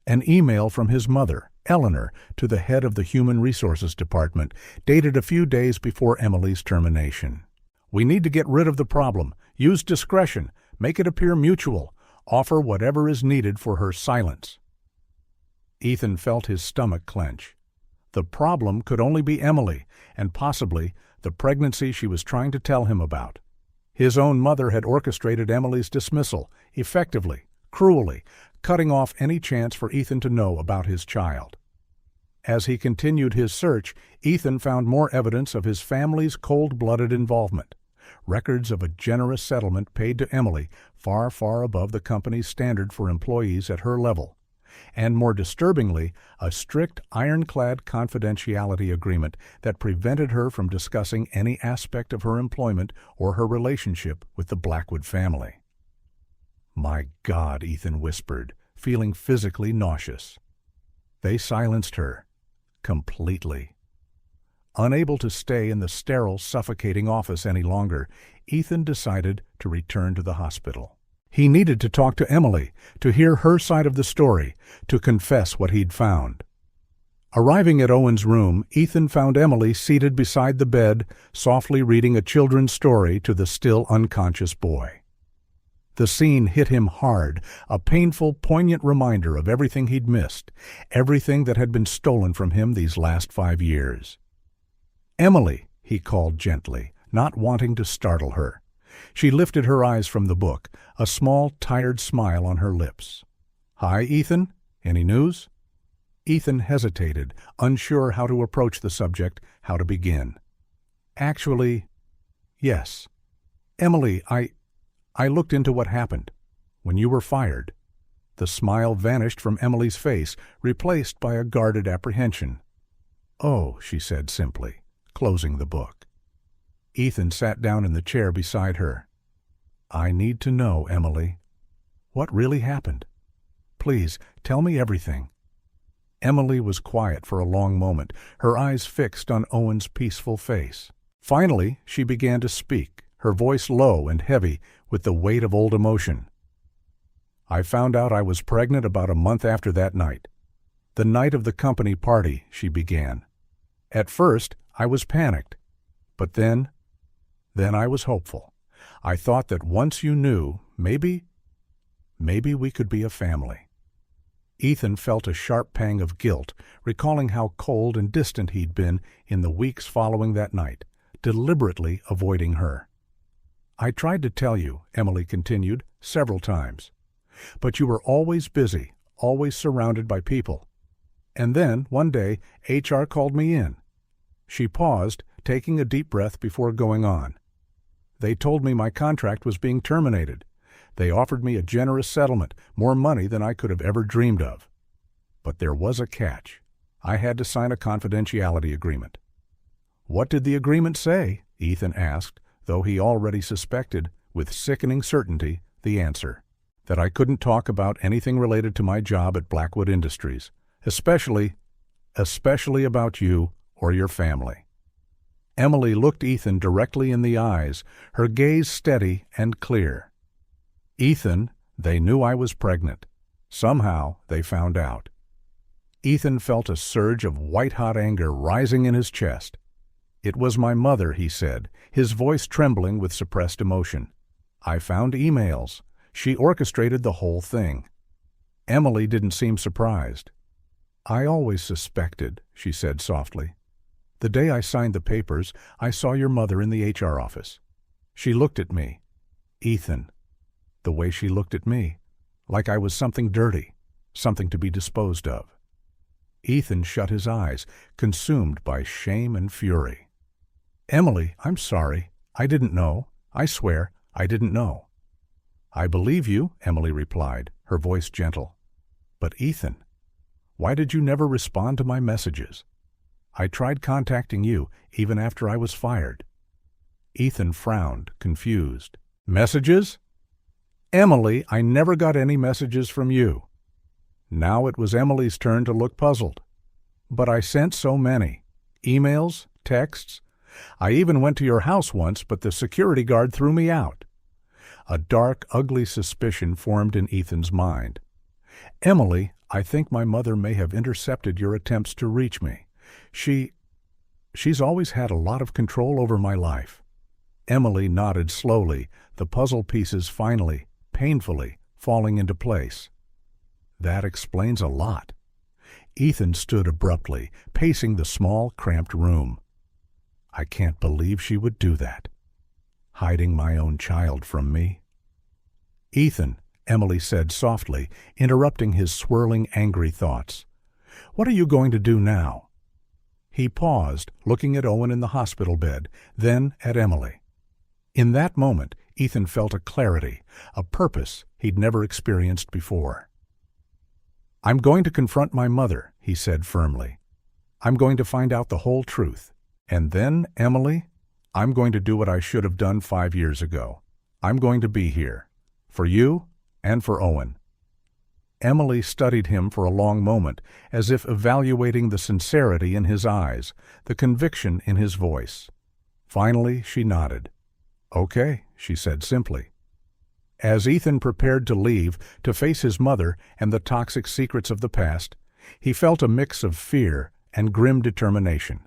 An email from his mother, Eleanor, to the head of the Human Resources Department, dated a few days before Emily's termination. "We need to get rid of the problem. Use discretion. Make it appear mutual. Offer whatever is needed for her silence." Ethan felt his stomach clench. The problem could only be Emily, and possibly the pregnancy she was trying to tell him about. His own mother had orchestrated Emily's dismissal, effectively, cruelly, cutting off any chance for Ethan to know about his child. As he continued his search, Ethan found more evidence of his family's cold-blooded involvement. Records of a generous settlement paid to Emily, far, far above the company's standard for employees at her level. And more disturbingly, a strict ironclad confidentiality agreement that prevented her from discussing any aspect of her employment or her relationship with the Blackwood family. "My God," Ethan whispered, feeling physically nauseous. They silenced her. Completely. Unable to stay in the sterile, suffocating office any longer, Ethan decided to return to the hospital. He needed to talk to Emily, to hear her side of the story, to confess what he'd found. Arriving at Owen's room, Ethan found Emily seated beside the bed, softly reading a children's story to the still unconscious boy. The scene hit him hard, a painful, poignant reminder of everything he'd missed, everything that had been stolen from him these last 5 years. "Emily," he called gently, not wanting to startle her. She lifted her eyes from the book, a small, tired smile on her lips. "Hi, Ethan. Any news?" Ethan hesitated, unsure how to approach the subject, how to begin. "Actually, yes. Emily, I looked into what happened when you were fired." The smile vanished from Emily's face, replaced by a guarded apprehension. "Oh," she said simply, closing the book. Ethan sat down in the chair beside her. "I need to know, Emily. What really happened? Please, tell me everything." Emily was quiet for a long moment, her eyes fixed on Owen's peaceful face. Finally, she began to speak, her voice low and heavy with the weight of old emotion. "I found out I was pregnant about a month after that night. The night of the company party," she began. "At first, I was panicked, but then I was hopeful. I thought that once you knew, maybe we could be a family." Ethan felt a sharp pang of guilt, recalling how cold and distant he'd been in the weeks following that night, deliberately avoiding her. "I tried to tell you," Emily continued, "several times. But you were always busy, always surrounded by people. And then, one day, HR called me in." She paused, taking a deep breath before going on. "They told me my contract was being terminated. They offered me a generous settlement, more money than I could have ever dreamed of. But there was a catch. I had to sign a confidentiality agreement." "What did the agreement say?" Ethan asked, though he already suspected, with sickening certainty, the answer. "That I couldn't talk about anything related to my job at Blackwood Industries, especially about you or your family." Emily looked Ethan directly in the eyes, her gaze steady and clear. "Ethan, they knew I was pregnant. Somehow they found out." Ethan felt a surge of white-hot anger rising in his chest. "It was my mother," he said, his voice trembling with suppressed emotion. "I found emails. She orchestrated the whole thing." Emily didn't seem surprised. "I always suspected," she said softly. "The day I signed the papers, I saw your mother in the HR office. She looked at me. Ethan. The way she looked at me, like I was something dirty, something to be disposed of." Ethan shut his eyes, consumed by shame and fury. "Emily, I'm sorry. I didn't know. I swear, I didn't know." "I believe you," Emily replied, her voice gentle. "But Ethan, why did you never respond to my messages? I tried contacting you, even after I was fired." Ethan frowned, confused. "Messages? Emily, I never got any messages from you." Now it was Emily's turn to look puzzled. "But I sent so many. Emails, texts. I even went to your house once, but the security guard threw me out." A dark, ugly suspicion formed in Ethan's mind. "Emily, I think my mother may have intercepted your attempts to reach me. She's always had a lot of control over my life." Emily nodded slowly, the puzzle pieces finally, painfully, falling into place. "That explains a lot." Ethan stood abruptly, pacing the small, cramped room. "I can't believe she would do that. Hiding my own child from me." "Ethan," Emily said softly, interrupting his swirling, angry thoughts. "What are you going to do now?" He paused, looking at Owen in the hospital bed, then at Emily. In that moment, Ethan felt a clarity, a purpose he'd never experienced before. "I'm going to confront my mother," he said firmly. "I'm going to find out the whole truth. And then, Emily, I'm going to do what I should have done 5 years ago. I'm going to be here. For you and for Owen." Emily studied him for a long moment, as if evaluating the sincerity in his eyes, the conviction in his voice. Finally, she nodded. "Okay," she said simply. As Ethan prepared to leave, to face his mother and the toxic secrets of the past, he felt a mix of fear and grim determination.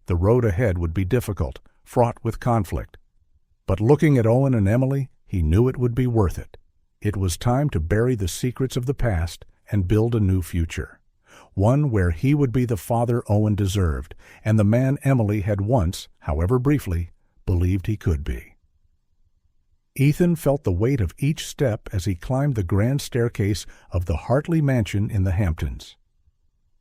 The road ahead would be difficult, fraught with conflict. But looking at Owen and Emily, he knew it would be worth it. It was time to bury the secrets of the past and build a new future. One where he would be the father Owen deserved, and the man Emily had once, however briefly, believed he could be. Ethan felt the weight of each step as he climbed the grand staircase of the Hartley mansion in the Hamptons.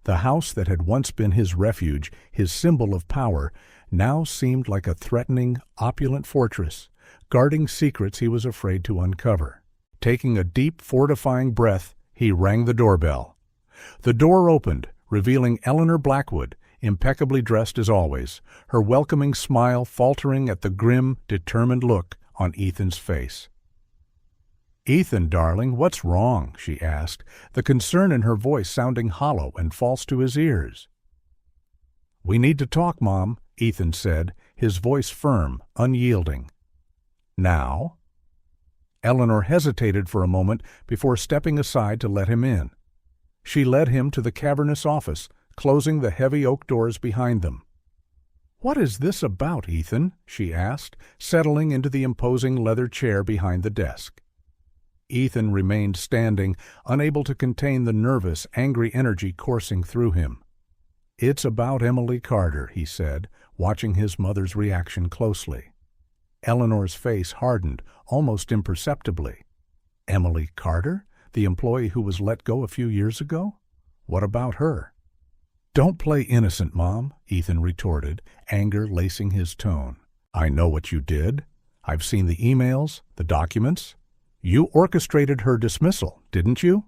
The house that had once been his refuge, his symbol of power, now seemed like a threatening, opulent fortress, guarding secrets he was afraid to uncover. Taking a deep, fortifying breath, he rang the doorbell. The door opened, revealing Eleanor Blackwood, impeccably dressed as always, her welcoming smile faltering at the grim, determined look on Ethan's face. "Ethan, darling, what's wrong?" she asked, the concern in her voice sounding hollow and false to his ears. "We need to talk, Mom," Ethan said, his voice firm, unyielding. "Now?" Eleanor hesitated for a moment before stepping aside to let him in. She led him to the cavernous office, closing the heavy oak doors behind them. "What is this about, Ethan?" she asked, settling into the imposing leather chair behind the desk. Ethan remained standing, unable to contain the nervous, angry energy coursing through him. "It's about Emily Carter," he said, watching his mother's reaction closely. Eleanor's face hardened, almost imperceptibly. Emily Carter? The employee who was let go a few years ago? What about her? "Don't play innocent, Mom," Ethan retorted, anger lacing his tone. "I know what you did. I've seen the emails, the documents. You orchestrated her dismissal, didn't you?"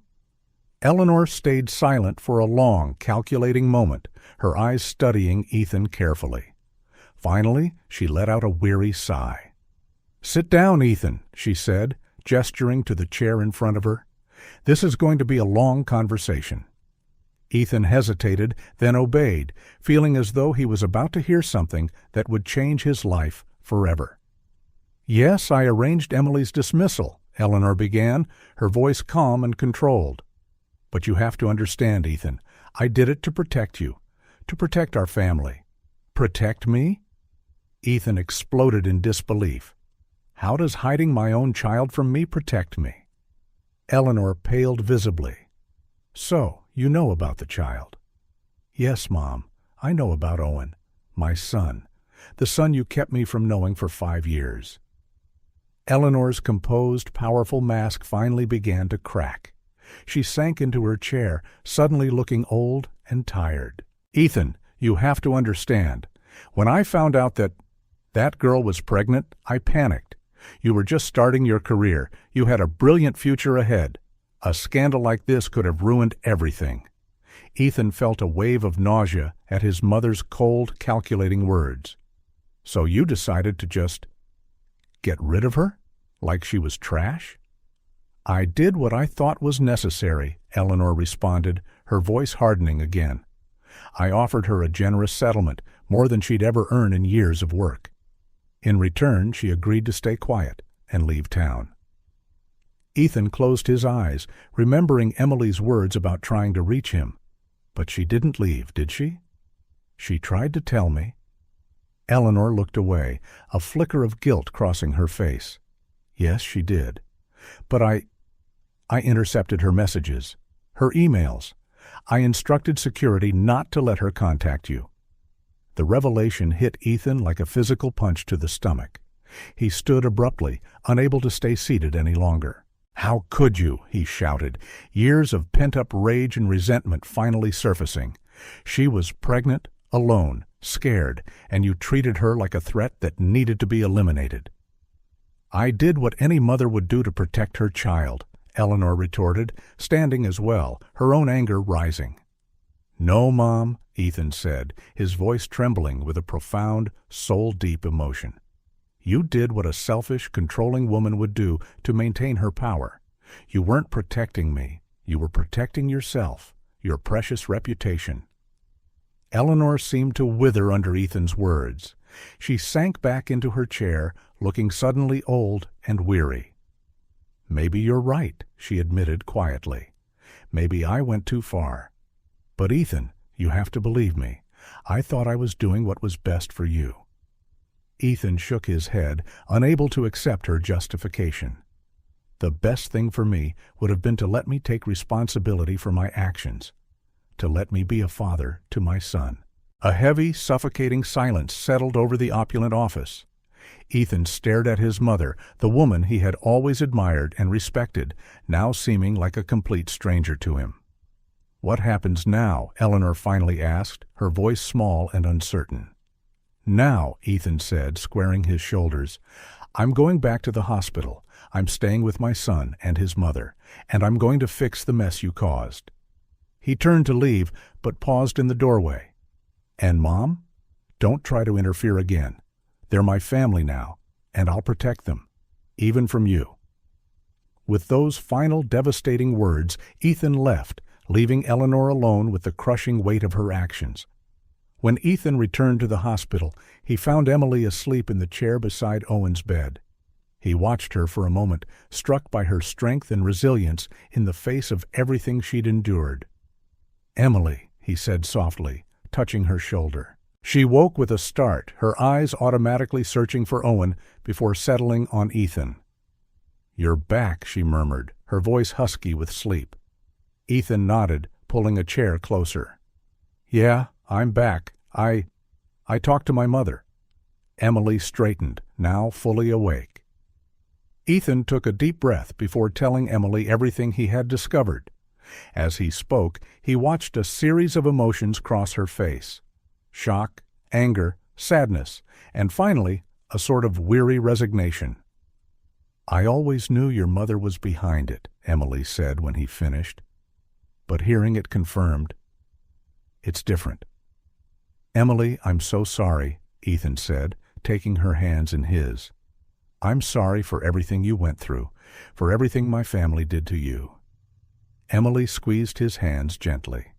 Eleanor stayed silent for a long, calculating moment, her eyes studying Ethan carefully. Finally, she let out a weary sigh. "Sit down, Ethan," she said, gesturing to the chair in front of her. "This is going to be a long conversation." Ethan hesitated, then obeyed, feeling as though he was about to hear something that would change his life forever. "Yes, I arranged Emily's dismissal," Eleanor began, her voice calm and controlled. "But you have to understand, Ethan, I did it to protect you, to protect our family." "Protect me?" Ethan exploded in disbelief. "How does hiding my own child from me protect me?" Eleanor paled visibly. "So, you know about the child?" "Yes, Mom, I know about Owen, my son, the son you kept me from knowing for 5 years. Eleanor's composed, powerful mask finally began to crack. She sank into her chair, suddenly looking old and tired. "Ethan, you have to understand. When I found out that girl was pregnant, I panicked. You were just starting your career. You had a brilliant future ahead. A scandal like this could have ruined everything." Ethan felt a wave of nausea at his mother's cold, calculating words. "So you decided to just get rid of her? Like she was trash?" "I did what I thought was necessary," Eleanor responded, her voice hardening again. "I offered her a generous settlement, more than she'd ever earn in years of work. In return, she agreed to stay quiet and leave town." Ethan closed his eyes, remembering Emily's words about trying to reach him. "But she didn't leave, did she?" "She tried to tell me." Eleanor looked away, a flicker of guilt crossing her face. "Yes, she did. But I intercepted her messages, her emails. I instructed security not to let her contact you." The revelation hit Ethan like a physical punch to the stomach. He stood abruptly, unable to stay seated any longer. "How could you?" he shouted, years of pent-up rage and resentment finally surfacing. "She was pregnant, alone, scared, and you treated her like a threat that needed to be eliminated." "I did what any mother would do to protect her child," Eleanor retorted, standing as well, her own anger rising. "No, Mom," Ethan said, his voice trembling with a profound, soul-deep emotion. "You did what a selfish, controlling woman would do to maintain her power. You weren't protecting me. You were protecting yourself, your precious reputation. Eleanor seemed to wither under Ethan's words. She sank back into her chair, looking suddenly old and weary. "Maybe you're right," she admitted quietly. "Maybe I went too far. But Ethan, you have to believe me. I thought I was doing what was best for you." Ethan shook his head, unable to accept her justification. "The best thing for me would have been to let me take responsibility for my actions, to let me be a father to my son." A heavy, suffocating silence settled over the opulent office. Ethan stared at his mother, the woman he had always admired and respected, now seeming like a complete stranger to him. "What happens now?" Eleanor finally asked, her voice small and uncertain. "Now," Ethan said, squaring his shoulders, "I'm going back to the hospital. I'm staying with my son and his mother, and I'm going to fix the mess you caused." He turned to leave, but paused in the doorway. "And Mom? Don't try to interfere again. They're my family now, and I'll protect them, even from you." With those final devastating words, Ethan left, leaving Eleanor alone with the crushing weight of her actions. When Ethan returned to the hospital, he found Emily asleep in the chair beside Owen's bed. He watched her for a moment, struck by her strength and resilience in the face of everything she'd endured. "Emily," he said softly, touching her shoulder. She woke with a start, her eyes automatically searching for Owen before settling on Ethan. "You're back," she murmured, her voice husky with sleep. Ethan nodded, pulling a chair closer. "Yeah, I'm back. I talked to my mother." Emily straightened, now fully awake. Ethan took a deep breath before telling Emily everything he had discovered. As he spoke, he watched a series of emotions cross her face: shock, anger, sadness, and finally, a sort of weary resignation. "I always knew your mother was behind it," Emily said when he finished. But hearing it confirmed, "It's different." "Emily, I'm so sorry," Ethan said, taking her hands in his. "I'm sorry for everything you went through, for everything my family did to you." Emily squeezed his hands gently.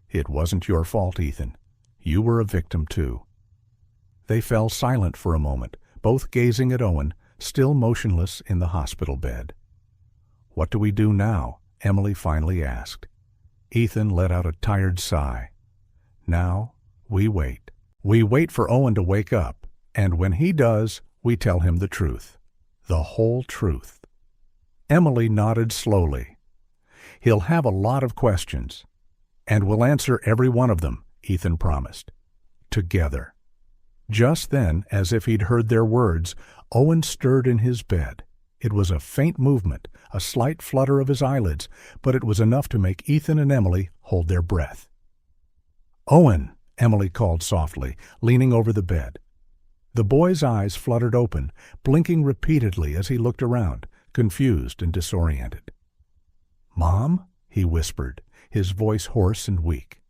"It wasn't your fault, Ethan. You were a victim too." They fell silent for a moment, both gazing at Owen, still motionless in the hospital bed. "What do we do now?" Emily finally asked. Ethan let out a tired sigh. "Now, we wait. We wait for Owen to wake up, and when he does, we tell him the truth. The whole truth." Emily nodded slowly. "He'll have a lot of questions, and we'll answer every one of them," Ethan promised. "Together." Just then, as if he'd heard their words, Owen stirred in his bed. It was a faint movement, a slight flutter of his eyelids, but it was enough to make Ethan and Emily hold their breath. "Owen!" Emily called softly, leaning over the bed. The boy's eyes fluttered open, blinking repeatedly as he looked around, confused and disoriented. "Mom?" he whispered, his voice hoarse and weak.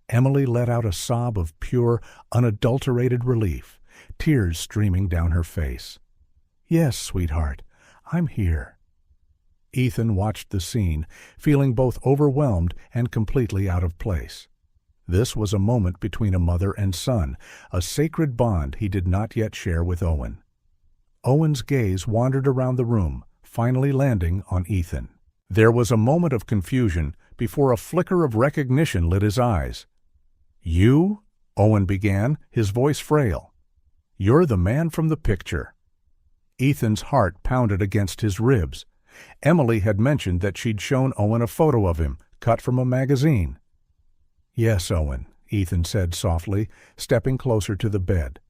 Emily let out a sob of pure, unadulterated relief, tears streaming down her face. "Yes, sweetheart, I'm here." Ethan watched the scene, feeling both overwhelmed and completely out of place. This was a moment between a mother and son, a sacred bond he did not yet share with Owen. Owen's gaze wandered around the room, finally landing on Ethan. There was a moment of confusion before a flicker of recognition lit his eyes. "You?" Owen began, his voice frail. "You're the man from the picture." Ethan's heart pounded against his ribs. Emily had mentioned that she'd shown Owen a photo of him, cut from a magazine. "Yes, Owen," Ethan said softly, stepping closer to the bed.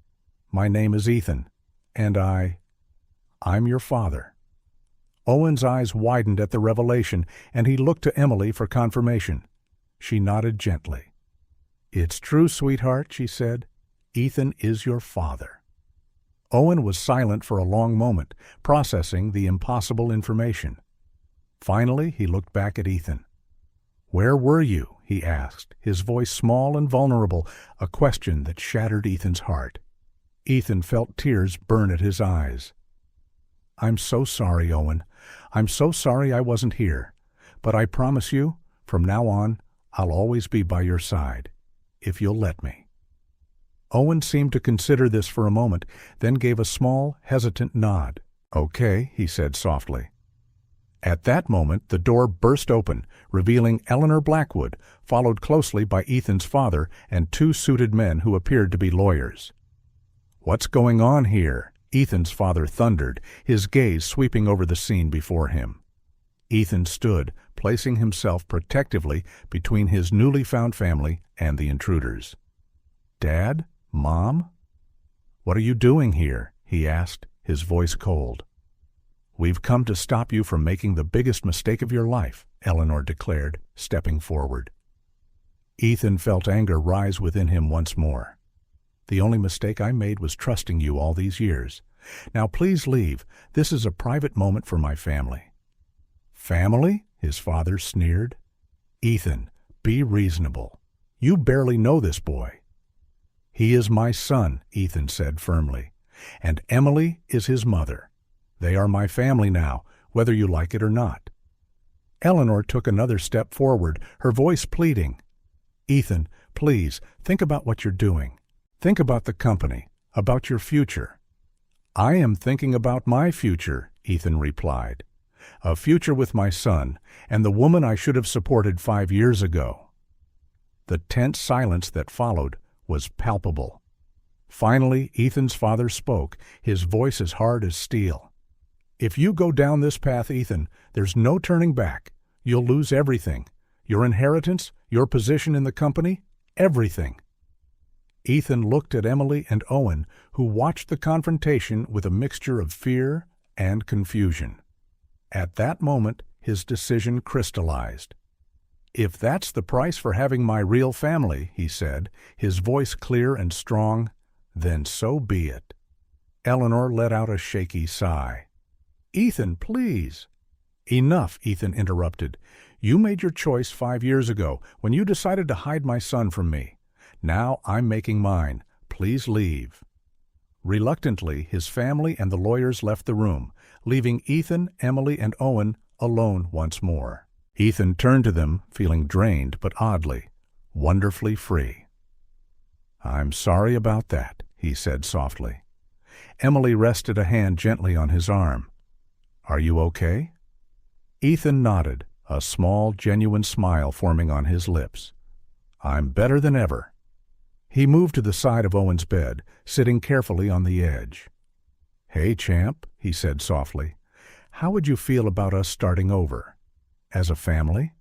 "My name is Ethan, and I'm your father." Owen's eyes widened at the revelation, and he looked to Emily for confirmation. She nodded gently. "It's true, sweetheart," she said. "Ethan is your father." Owen was silent for a long moment, processing the impossible information. Finally, he looked back at Ethan. "Where were you?" he asked, his voice small and vulnerable, a question that shattered Ethan's heart. Ethan felt tears burn at his eyes. "I'm so sorry, Owen. I'm so sorry I wasn't here. but I promise you, from now on, I'll always be by your side, if you'll let me." Owen seemed to consider this for a moment, then gave a small, hesitant nod. "Okay," he said softly. At that moment, the door burst open, revealing Eleanor Blackwood, followed closely by Ethan's father and two suited men who appeared to be lawyers. "What's going on here?" Ethan's father thundered, his gaze sweeping over the scene before him. Ethan stood, placing himself protectively between his newly found family and the intruders. "Dad? Mom? What are you doing here?" he asked, his voice cold. "We've come to stop you from making the biggest mistake of your life," Eleanor declared, stepping forward. Ethan felt anger rise within him once more. "The only mistake I made was trusting you all these years. Now please leave. This is a private moment for my family." "Family?" his father sneered. "Ethan, be reasonable. You barely know this boy." "He is my son," Ethan said firmly, "and Emily is his mother. They are my family now, whether you like it or not." Eleanor took another step forward, her voice pleading. "Ethan, please, think about what you're doing. Think about the company, about your future." "I am thinking about my future," Ethan replied. "A future with my son and the woman I should have supported 5 years ago." The tense silence that followed was palpable. Finally, Ethan's father spoke, his voice as hard as steel. "If you go down this path, Ethan, there's no turning back. You'll lose everything. Your inheritance, your position in the company, everything." Ethan looked at Emily and Owen, who watched the confrontation with a mixture of fear and confusion. At that moment, his decision crystallized. "If that's the price for having my real family," he said, his voice clear and strong, "then so be it." Eleanor let out a shaky sigh. "Ethan, please." "Enough," Ethan interrupted. "You made your choice 5 years ago when you decided to hide my son from me. Now I'm making mine. Please leave." Reluctantly, his family and the lawyers left the room, leaving Ethan, Emily, and Owen alone once more. Ethan turned to them, feeling drained but oddly, wonderfully free. "I'm sorry about that," he said softly. Emily rested a hand gently on his arm. "Are you okay?" Ethan nodded, a small, genuine smile forming on his lips. "I'm better than ever." He moved to the side of Owen's bed, sitting carefully on the edge. "Hey, champ," he said softly. "How would you feel about us starting over? As a family?"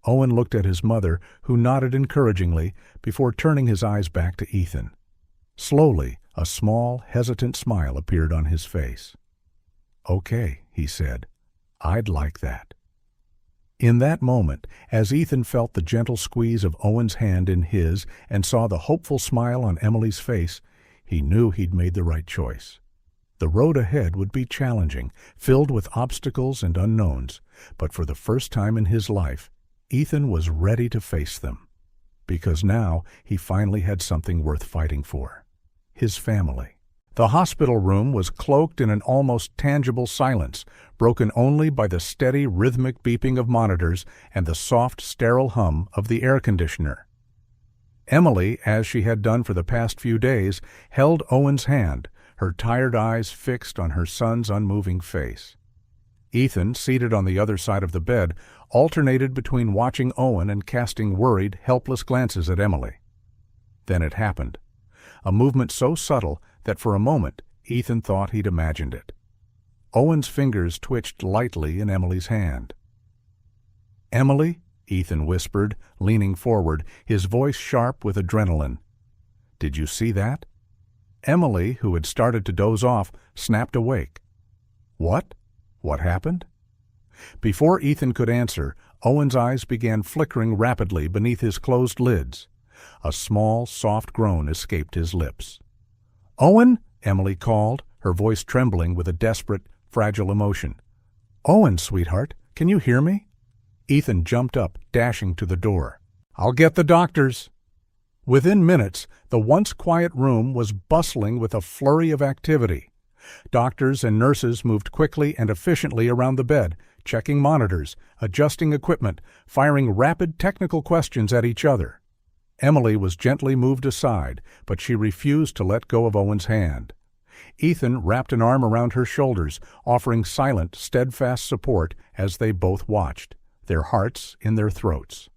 Owen looked at his mother, who nodded encouragingly, before turning his eyes back to Ethan. Slowly, a small, hesitant smile appeared on his face. "Okay," he said. "I'd like that." In that moment, as Ethan felt the gentle squeeze of Owen's hand in his and saw the hopeful smile on Emily's face, he knew he'd made the right choice. The road ahead would be challenging, filled with obstacles and unknowns, but for the first time in his life, Ethan was ready to face them. Because now he finally had something worth fighting for: his family. The hospital room was cloaked in an almost tangible silence, broken only by the steady, rhythmic beeping of monitors and the soft, sterile hum of the air conditioner. Emily, as she had done for the past few days, held Owen's hand, her tired eyes fixed on her son's unmoving face. Ethan, seated on the other side of the bed, alternated between watching Owen and casting worried, helpless glances at Emily. Then it happened. A movement so subtle that for a moment Ethan thought he'd imagined it. Owen's fingers twitched lightly in Emily's hand. "Emily," Ethan whispered, leaning forward, his voice sharp with adrenaline. "Did you see that?" Emily, who had started to doze off, snapped awake. "What? What happened?" Before Ethan could answer, Owen's eyes began flickering rapidly beneath his closed lids. A small, soft groan escaped his lips. "Owen!" Emily called, her voice trembling with a desperate, fragile emotion. "Owen, sweetheart, can you hear me?" Ethan jumped up, dashing to the door. "I'll get the doctors." Within minutes, the once quiet room was bustling with a flurry of activity. Doctors and nurses moved quickly and efficiently around the bed, checking monitors, adjusting equipment, firing rapid technical questions at each other. Emily was gently moved aside, but she refused to let go of Owen's hand. Ethan wrapped an arm around her shoulders, offering silent, steadfast support as they both watched, their hearts in their throats.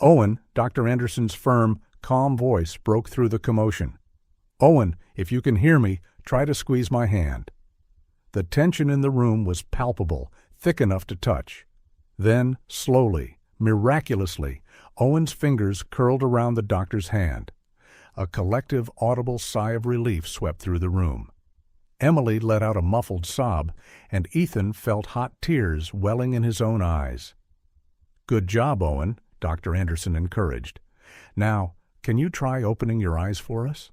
"Owen," Dr. Anderson's firm, calm voice broke through the commotion. "Owen, if you can hear me, try to squeeze my hand." The tension in the room was palpable, thick enough to touch. Then, slowly, miraculously, Owen's fingers curled around the doctor's hand. A collective, audible sigh of relief swept through the room. Emily let out a muffled sob, and Ethan felt hot tears welling in his own eyes. "Good job, Owen," Dr. Anderson encouraged. "Now, can you try opening your eyes for us?"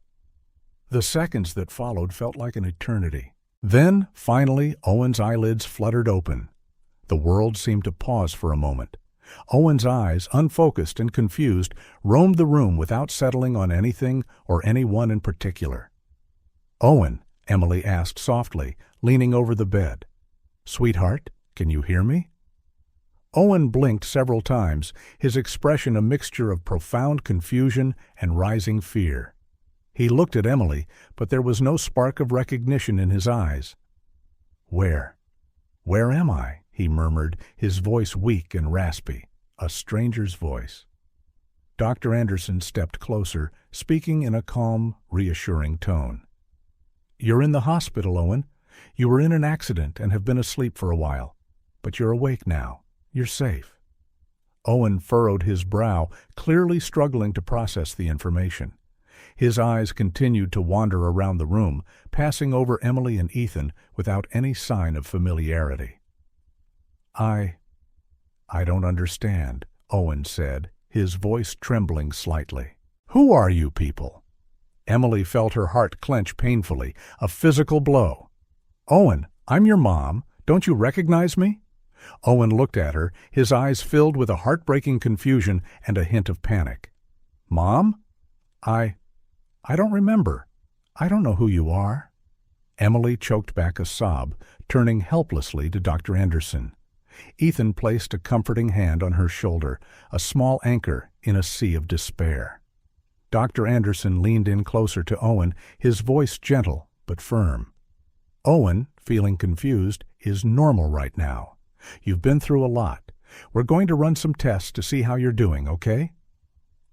The seconds that followed felt like an eternity. Then, finally, Owen's eyelids fluttered open. The world seemed to pause for a moment. Owen's eyes, unfocused and confused, roamed the room without settling on anything or anyone in particular. "Owen," Emily asked softly, leaning over the bed. "Sweetheart, can you hear me?" Owen blinked several times, his expression a mixture of profound confusion and rising fear. He looked at Emily, but there was no spark of recognition in his eyes. Where am I?" he murmured, his voice weak and raspy, a stranger's voice. Dr. Anderson stepped closer, speaking in a calm, reassuring tone. "You're in the hospital, Owen. You were in an accident and have been asleep for a while. But you're awake now. You're safe." Owen furrowed his brow, clearly struggling to process the information. His eyes continued to wander around the room, passing over Emily and Ethan without any sign of familiarity. I don't understand," Owen said, his voice trembling slightly. "Who are you people?" Emily felt her heart clench painfully, a physical blow. "Owen, I'm your mom. Don't you recognize me?" Owen looked at her, his eyes filled with a heartbreaking confusion and a hint of panic. "Mom? I don't remember. I don't know who you are." Emily choked back a sob, turning helplessly to Dr. Anderson. Ethan placed a comforting hand on her shoulder, a small anchor in a sea of despair. Dr. Anderson leaned in closer to Owen, his voice gentle but firm. "Owen, feeling confused, is normal right now. You've been through a lot. We're going to run some tests to see how you're doing, okay?"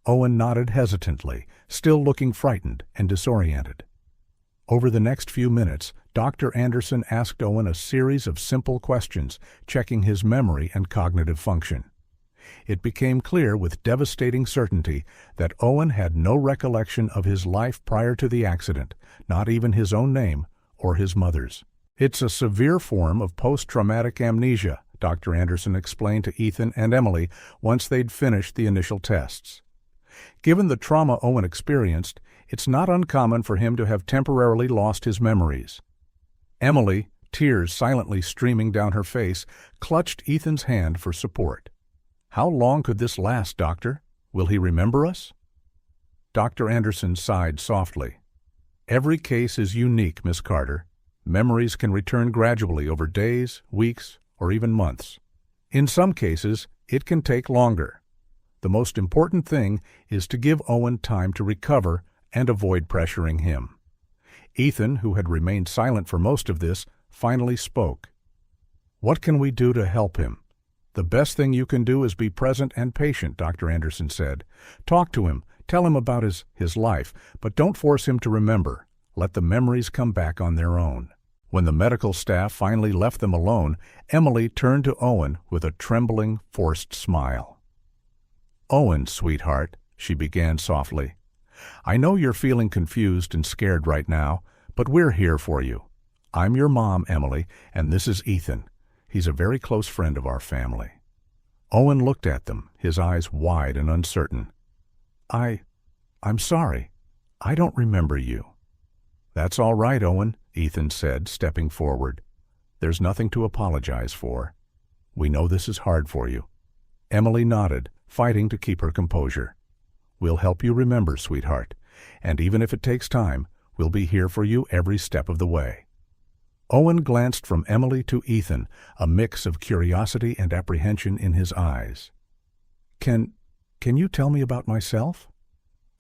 Owen nodded hesitantly, still looking frightened and disoriented. Over the next few minutes, Dr. Anderson asked Owen a series of simple questions, checking his memory and cognitive function. It became clear with devastating certainty that Owen had no recollection of his life prior to the accident, not even his own name or his mother's. "It's a severe form of post-traumatic amnesia," Dr. Anderson explained to Ethan and Emily once they'd finished the initial tests. Given the trauma Owen experienced, it's not uncommon for him to have temporarily lost his memories. Emily, tears silently streaming down her face, clutched Ethan's hand for support. "How long could this last, Doctor? Will he remember us?" Dr. Anderson sighed softly. "Every case is unique, Miss Carter. Memories can return gradually over days, weeks, or even months. In some cases, it can take longer. The most important thing is to give Owen time to recover and avoid pressuring him." Ethan, who had remained silent for most of this, finally spoke. "What can we do to help him?" "The best thing you can do is be present and patient," Dr. Anderson said. "Talk to him, tell him about his life, but don't force him to remember. Let the memories come back on their own." When the medical staff finally left them alone, Emily turned to Owen with a trembling, forced smile. "Owen, sweetheart," she began softly, "I know you're feeling confused and scared right now, but we're here for you. I'm your mom, Emily, and this is Ethan. He's a very close friend of our family." Owen looked at them, his eyes wide and uncertain. I'm sorry. I don't remember you." "That's all right, Owen," Ethan said, stepping forward. "There's nothing to apologize for. We know this is hard for you." Emily nodded, fighting to keep her composure. "We'll help you remember, sweetheart, and even if it takes time, we'll be here for you every step of the way." Owen glanced from Emily to Ethan, a mix of curiosity and apprehension in his eyes. Can you tell me about myself?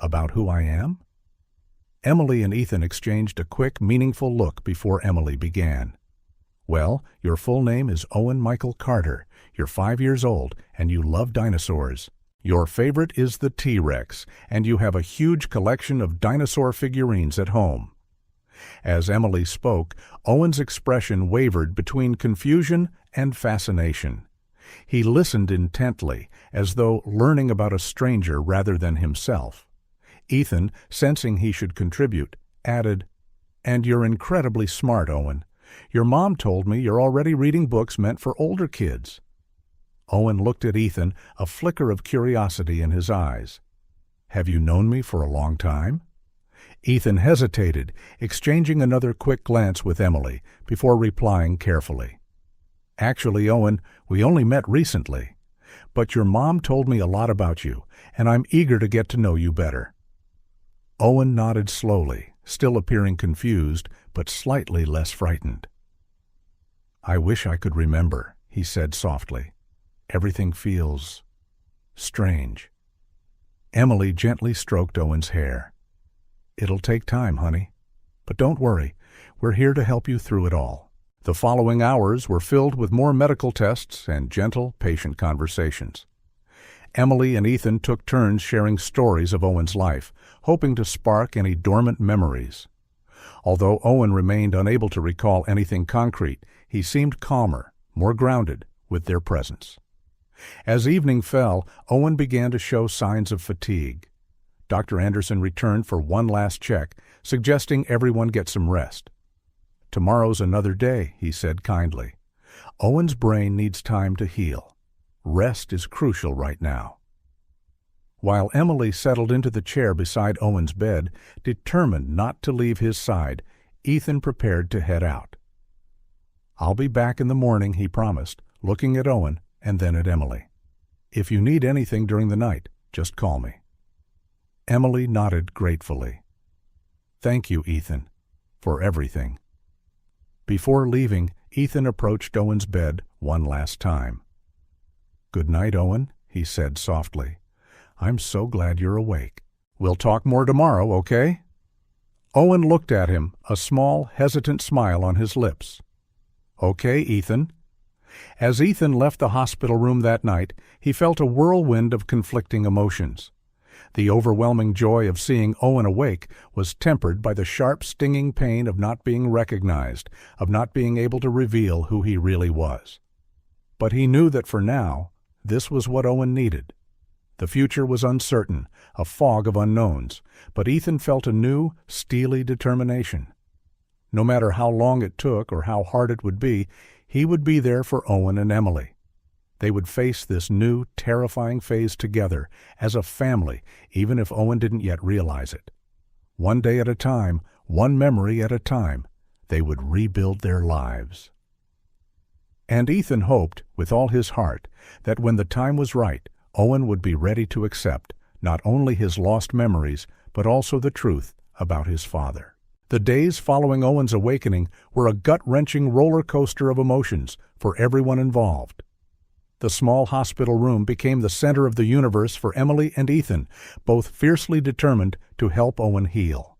About who I am?" Emily and Ethan exchanged a quick, meaningful look before Emily began. "Well, your full name is Owen Michael Carter. You're 5 years old, and you love dinosaurs. Your favorite is the T-Rex, and you have a huge collection of dinosaur figurines at home." As Emily spoke, Owen's expression wavered between confusion and fascination. He listened intently, as though learning about a stranger rather than himself. Ethan, sensing he should contribute, added, "And you're incredibly smart, Owen. Your mom told me you're already reading books meant for older kids." Owen looked at Ethan, a flicker of curiosity in his eyes. "Have you known me for a long time?" Ethan hesitated, exchanging another quick glance with Emily, before replying carefully. "Actually, Owen, we only met recently. But your mom told me a lot about you, and I'm eager to get to know you better." Owen nodded slowly, still appearing confused, but slightly less frightened. "I wish I could remember," he said softly. "Everything feels strange." Emily gently stroked Owen's hair. "It'll take time, honey. But don't worry, we're here to help you through it all." The following hours were filled with more medical tests and gentle, patient conversations. Emily and Ethan took turns sharing stories of Owen's life, hoping to spark any dormant memories. Although Owen remained unable to recall anything concrete, he seemed calmer, more grounded, with their presence. As evening fell, Owen began to show signs of fatigue. Dr. Anderson returned for one last check, suggesting everyone get some rest. "Tomorrow's another day," he said kindly. "Owen's brain needs time to heal. Rest is crucial right now." While Emily settled into the chair beside Owen's bed, determined not to leave his side, Ethan prepared to head out. "I'll be back in the morning," he promised, looking at Owen and then at Emily. "If you need anything during the night, just call me." Emily nodded gratefully. "Thank you, Ethan, for everything." Before leaving, Ethan approached Owen's bed one last time. "Good night, Owen," he said softly. "I'm so glad you're awake. We'll talk more tomorrow, okay?" Owen looked at him, a small, hesitant smile on his lips. "Okay, Ethan." As Ethan left the hospital room that night, he felt a whirlwind of conflicting emotions. The overwhelming joy of seeing Owen awake was tempered by the sharp, stinging pain of not being recognized, of not being able to reveal who he really was. But he knew that for now, this was what Owen needed. The future was uncertain, a fog of unknowns, but Ethan felt a new, steely determination. No matter how long it took or how hard it would be, he would be there for Owen and Emily. They would face this new, terrifying phase together, as a family, even if Owen didn't yet realize it. One day at a time, one memory at a time, they would rebuild their lives. And Ethan hoped, with all his heart, that when the time was right, Owen would be ready to accept not only his lost memories, but also the truth about his father. The days following Owen's awakening were a gut-wrenching roller coaster of emotions for everyone involved. The small hospital room became the center of the universe for Emily and Ethan, both fiercely determined to help Owen heal.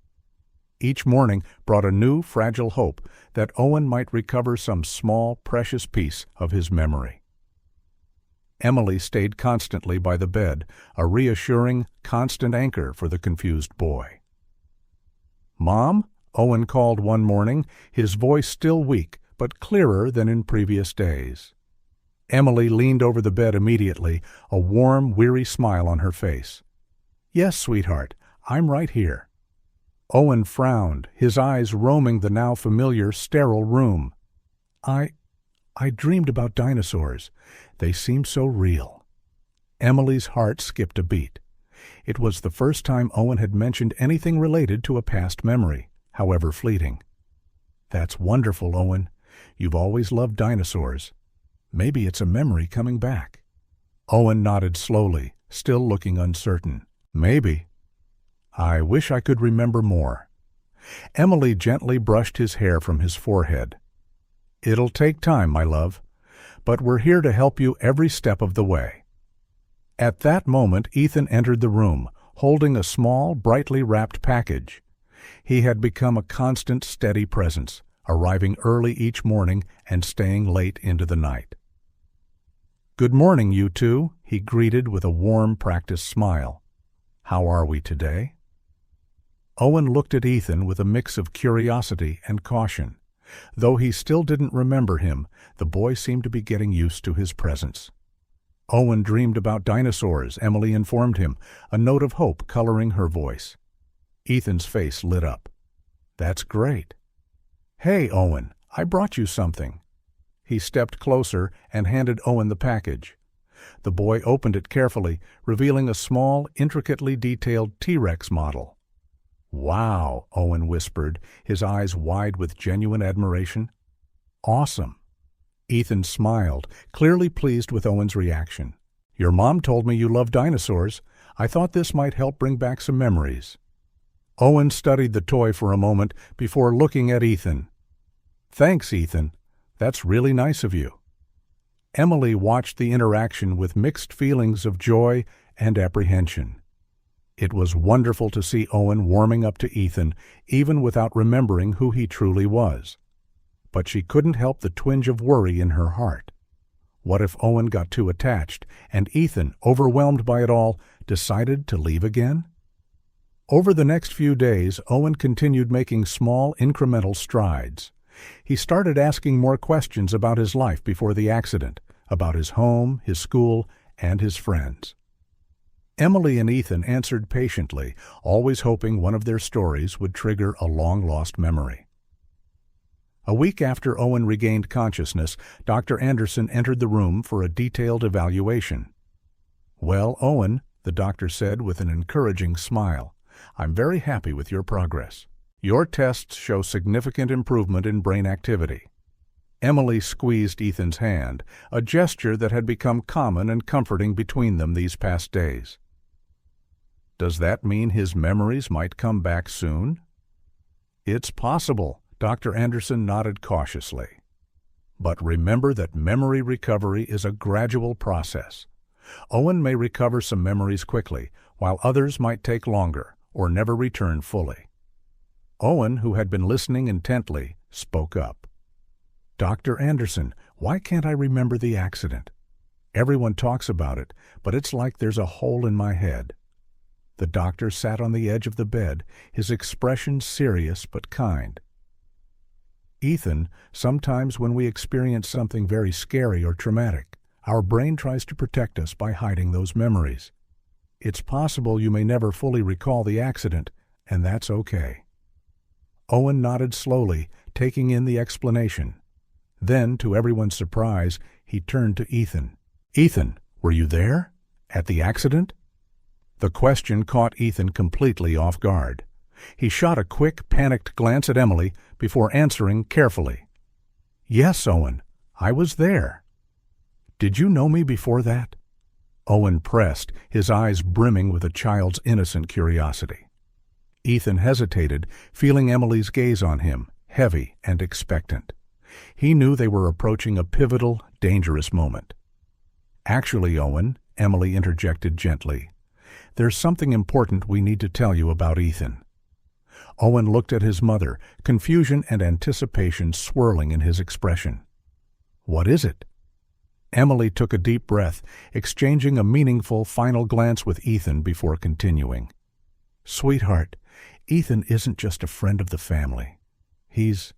Each morning brought a new, fragile hope that Owen might recover some small, precious piece of his memory. Emily stayed constantly by the bed, a reassuring, constant anchor for the confused boy. "Mom?" Owen called one morning, his voice still weak, but clearer than in previous days. Emily leaned over the bed immediately, a warm, weary smile on her face. "Yes, sweetheart, I'm right here." Owen frowned, his eyes roaming the now familiar, sterile room. I dreamed about dinosaurs. They seemed so real." Emily's heart skipped a beat. It was the first time Owen had mentioned anything related to a past memory, however fleeting. "That's wonderful, Owen. You've always loved dinosaurs. Maybe it's a memory coming back." Owen nodded slowly, still looking uncertain. "Maybe. I wish I could remember more." Emily gently brushed his hair from his forehead. It'll take time, my love, but we're here to help you every step of the way." At that moment, Ethan entered the room, holding a small, brightly wrapped package. He had become a constant, steady presence, arriving early each morning and staying late into the night. "Good morning, you two," he greeted with a warm, practiced smile. "How are we today?" Owen looked at Ethan with a mix of curiosity and caution. Though he still didn't remember him, the boy seemed to be getting used to his presence. Owen dreamed about dinosaurs, Emily informed him, a note of hope coloring her voice. Ethan's face lit up. "That's great. Hey, Owen, I brought you something." He stepped closer and handed Owen the package. The boy opened it carefully, revealing a small, intricately detailed T-Rex model. "Wow," Owen whispered, his eyes wide with genuine admiration. "Awesome." Ethan smiled, clearly pleased with Owen's reaction. "Your mom told me you love dinosaurs. I thought this might help bring back some memories." Owen studied the toy for a moment before looking at Ethan. "Thanks, Ethan. That's really nice of you." Emily watched the interaction with mixed feelings of joy and apprehension. It was wonderful to see Owen warming up to Ethan, even without remembering who he truly was. But she couldn't help the twinge of worry in her heart. What if Owen got too attached, and Ethan, overwhelmed by it all, decided to leave again? Over the next few days, Owen continued making small, incremental strides. He started asking more questions about his life before the accident, about his home, his school, and his friends. Emily and Ethan answered patiently, always hoping one of their stories would trigger a long-lost memory. A week after Owen regained consciousness, Dr. Anderson entered the room for a detailed evaluation. "Well, Owen," the doctor said with an encouraging smile, "I'm very happy with your progress. Your tests show significant improvement in brain activity." Emily squeezed Ethan's hand, a gesture that had become common and comforting between them these past days. "Does that mean his memories might come back soon?" "It's possible," Dr. Anderson nodded cautiously. "But remember that memory recovery is a gradual process. Owen may recover some memories quickly, while others might take longer or never return fully." Owen, who had been listening intently, spoke up. "Dr. Anderson, why can't I remember the accident? Everyone talks about it, but it's like there's a hole in my head." The doctor sat on the edge of the bed, his expression serious but kind. "Ethan, sometimes when we experience something very scary or traumatic, our brain tries to protect us by hiding those memories. It's possible you may never fully recall the accident, and that's okay." Owen nodded slowly, taking in the explanation. Then, to everyone's surprise, he turned to Ethan. "Ethan, were you there? At the accident?" The question caught Ethan completely off guard. He shot a quick, panicked glance at Emily before answering carefully. "Yes, Owen, I was there." "Did you know me before that?" Owen pressed, his eyes brimming with a child's innocent curiosity. Ethan hesitated, feeling Emily's gaze on him, heavy and expectant. He knew they were approaching a pivotal, dangerous moment. "Actually, Owen," Emily interjected gently, "there's something important we need to tell you about Ethan." Owen looked at his mother, confusion and anticipation swirling in his expression. "What is it?" Emily took a deep breath, exchanging a meaningful final glance with Ethan before continuing. "Sweetheart, Ethan isn't just a friend of the family. He's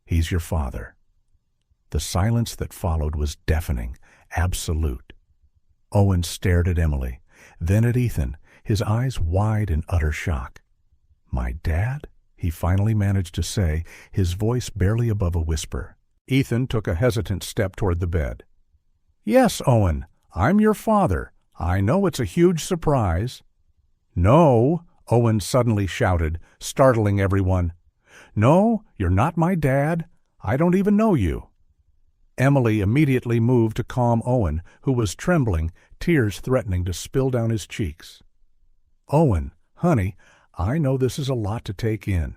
your father." The silence that followed was deafening, absolute. Owen stared at Emily, then at Ethan, his eyes wide in utter shock. "My dad?" he finally managed to say, his voice barely above a whisper. Ethan took a hesitant step toward the bed. "Yes, Owen, I'm your father. I know it's a huge surprise." "No," Owen suddenly shouted, startling everyone. "No, you're not my dad. I don't even know you." Emily immediately moved to calm Owen, who was trembling, tears threatening to spill down his cheeks. "Owen, honey, I know this is a lot to take in.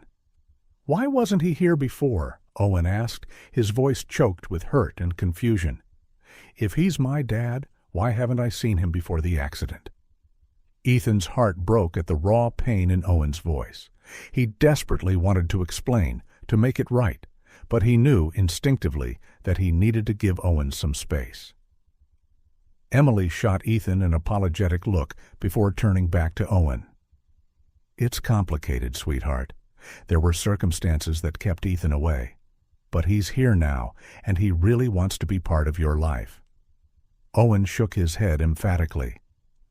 Why wasn't he here before? Owen asked, his voice choked with hurt and confusion. "If he's my dad, why haven't I seen him before the accident?" Ethan's heart broke at the raw pain in Owen's voice. He desperately wanted to explain, to make it right, but he knew instinctively that he needed to give Owen some space. Emily shot Ethan an apologetic look before turning back to Owen. "It's complicated, sweetheart. There were circumstances that kept Ethan away. But he's here now, and he really wants to be part of your life." Owen shook his head emphatically.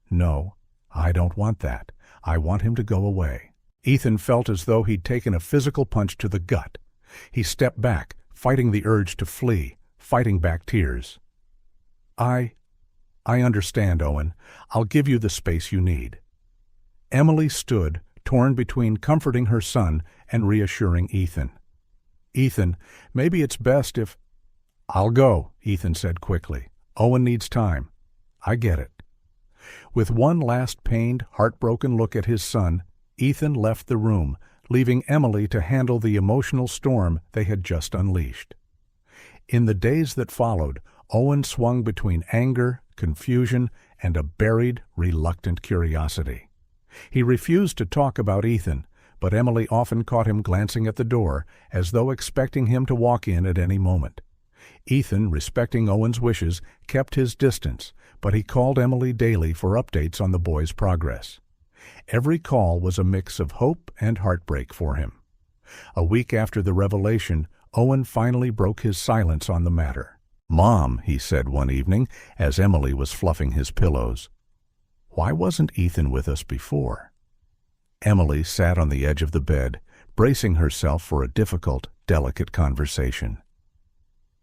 "No, I don't want that. I want him to go away." Ethan felt as though he'd taken a physical punch to the gut. He stepped back, fighting the urge to flee, fighting back tears. I understand, Owen. I'll give you the space you need." Emily stood, torn between comforting her son and reassuring Ethan. "Ethan, maybe it's best if—" "I'll go," Ethan said quickly. "Owen needs time. I get it." With one last pained, heartbroken look at his son, Ethan left the room, leaving Emily to handle the emotional storm they had just unleashed. In the days that followed, Owen swung between anger, confusion, and a buried, reluctant curiosity. He refused to talk about Ethan, but Emily often caught him glancing at the door, as though expecting him to walk in at any moment. Ethan, respecting Owen's wishes, kept his distance, but he called Emily daily for updates on the boy's progress. Every call was a mix of hope and heartbreak for him. A week after the revelation, Owen finally broke his silence on the matter. "Mom," he said one evening, as Emily was fluffing his pillows, "why wasn't Ethan with us before?" Emily sat on the edge of the bed, bracing herself for a difficult, delicate conversation.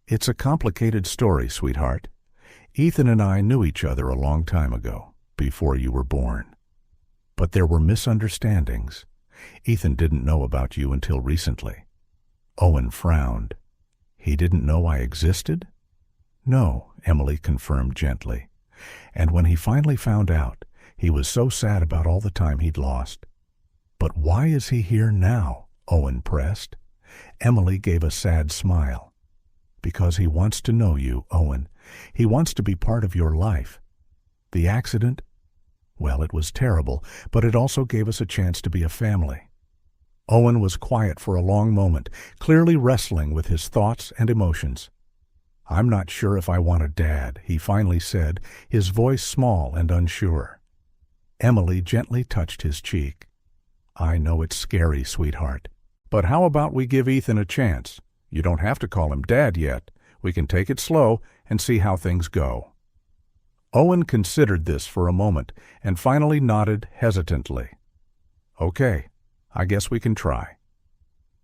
"It's a complicated story, sweetheart. Ethan and I knew each other a long time ago, before you were born. But there were misunderstandings. Ethan didn't know about you until recently." Owen frowned. "He didn't know I existed?" "No," Emily confirmed gently. "And when he finally found out, he was so sad about all the time he'd lost." "But why is he here now?" Owen pressed. Emily gave a sad smile. "Because he wants to know you, Owen. He wants to be part of your life. The accident? Well, it was terrible, but it also gave us a chance to be a family." Owen was quiet for a long moment, clearly wrestling with his thoughts and emotions. "I'm not sure if I want a dad," he finally said, his voice small and unsure. Emily gently touched his cheek. "I know it's scary, sweetheart. But how about we give Ethan a chance? You don't have to call him Dad yet. We can take it slow and see how things go." Owen considered this for a moment and finally nodded hesitantly. "Okay, I guess we can try."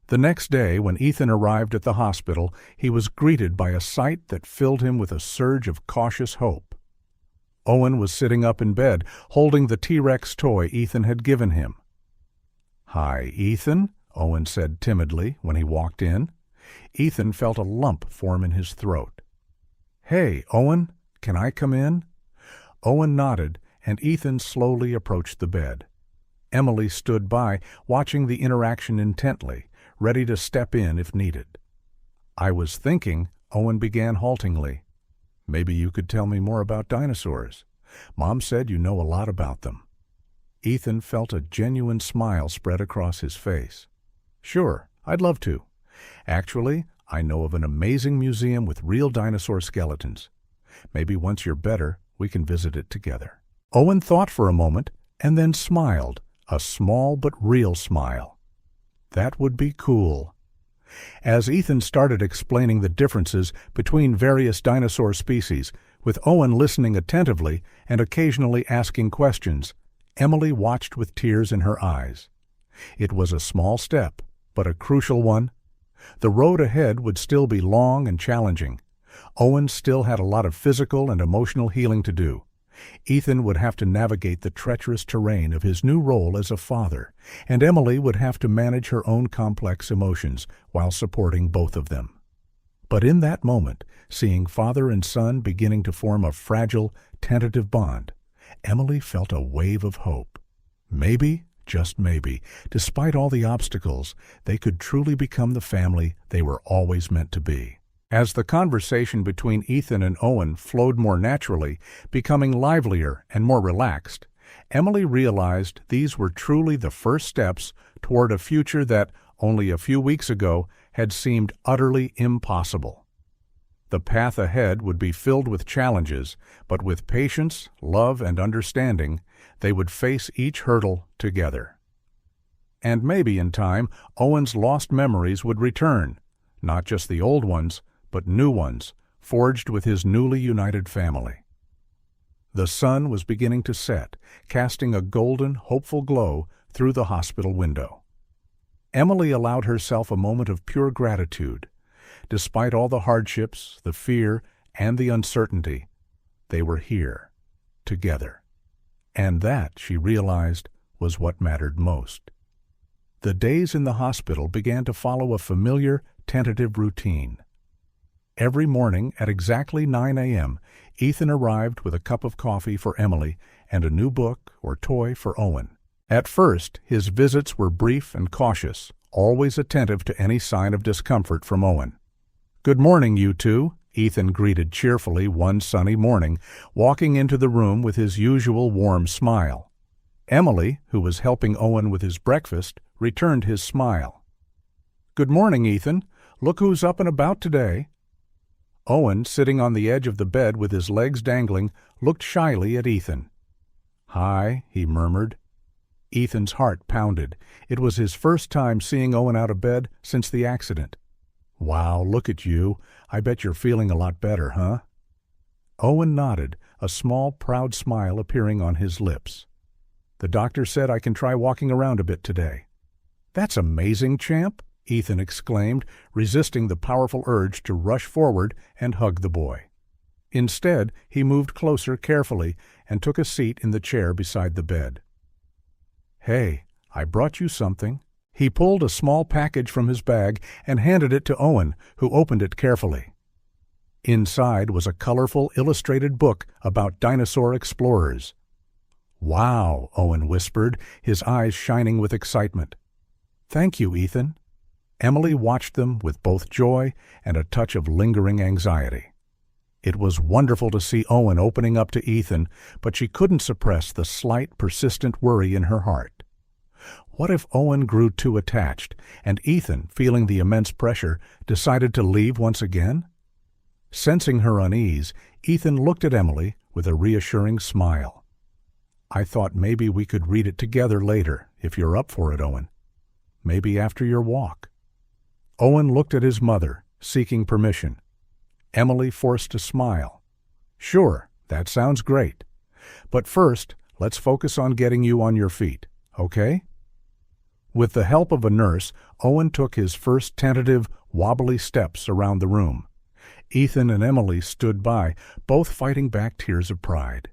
The next day, when Ethan arrived at the hospital, he was greeted by a sight that filled him with a surge of cautious hope. Owen was sitting up in bed, holding the T-Rex toy Ethan had given him. "Hi, Ethan," Owen said timidly when he walked in. Ethan felt a lump form in his throat. "Hey, Owen, can I come in?" Owen nodded, and Ethan slowly approached the bed. Emily stood by, watching the interaction intently, ready to step in if needed. "I was thinking," Owen began haltingly, "maybe you could tell me more about dinosaurs. Mom said you know a lot about them." Ethan felt a genuine smile spread across his face. "Sure, I'd love to. Actually, I know of an amazing museum with real dinosaur skeletons. Maybe once you're better, we can visit it together." Owen thought for a moment and then smiled, a small but real smile. That would be cool. As Ethan started explaining the differences between various dinosaur species, with Owen listening attentively and occasionally asking questions, Emily watched with tears in her eyes. It was a small step, but a crucial one. The road ahead would still be long and challenging. Owen still had a lot of physical and emotional healing to do. Ethan would have to navigate the treacherous terrain of his new role as a father, and Emily would have to manage her own complex emotions while supporting both of them. But in that moment, seeing father and son beginning to form a fragile, tentative bond, Emily felt a wave of hope. Maybe, just maybe, despite all the obstacles, they could truly become the family they were always meant to be. As the conversation between Ethan and Owen flowed more naturally, becoming livelier and more relaxed, Emily realized these were truly the first steps toward a future that, only a few weeks ago, had seemed utterly impossible. The path ahead would be filled with challenges, but with patience, love, and understanding, they would face each hurdle together. And maybe in time, Owen's lost memories would return, not just the old ones, but new ones, forged with his newly united family. The sun was beginning to set, casting a golden, hopeful glow through the hospital window. Emily allowed herself a moment of pure gratitude. Despite all the hardships, the fear, and the uncertainty, they were here, together. And that, she realized, was what mattered most. The days in the hospital began to follow a familiar, tentative routine. Every morning at exactly 9 a.m., Ethan arrived with a cup of coffee for Emily and a new book or toy for Owen. At first, his visits were brief and cautious, always attentive to any sign of discomfort from Owen. "Good morning, you two," Ethan greeted cheerfully one sunny morning, walking into the room with his usual warm smile. Emily, who was helping Owen with his breakfast, returned his smile. "Good morning, Ethan. Look who's up and about today." Owen, sitting on the edge of the bed with his legs dangling, looked shyly at Ethan. "Hi," he murmured. Ethan's heart pounded. It was his first time seeing Owen out of bed since the accident. "Wow, look at you. I bet you're feeling a lot better, huh?" Owen nodded, a small, proud smile appearing on his lips. "The doctor said I can try walking around a bit today." "That's amazing, champ," Ethan exclaimed, resisting the powerful urge to rush forward and hug the boy. Instead, he moved closer carefully and took a seat in the chair beside the bed. "Hey, I brought you something." He pulled a small package from his bag and handed it to Owen, who opened it carefully. Inside was a colorful, illustrated book about dinosaur explorers. "Wow," Owen whispered, his eyes shining with excitement. "Thank you, Ethan." Emily watched them with both joy and a touch of lingering anxiety. It was wonderful to see Owen opening up to Ethan, but she couldn't suppress the slight, persistent worry in her heart. What if Owen grew too attached, and Ethan, feeling the immense pressure, decided to leave once again? Sensing her unease, Ethan looked at Emily with a reassuring smile. "I thought maybe we could read it together later, if you're up for it, Owen. Maybe after your walk." Owen looked at his mother, seeking permission. Emily forced a smile. "Sure, that sounds great. But first, let's focus on getting you on your feet, okay?" With the help of a nurse, Owen took his first tentative, wobbly steps around the room. Ethan and Emily stood by, both fighting back tears of pride.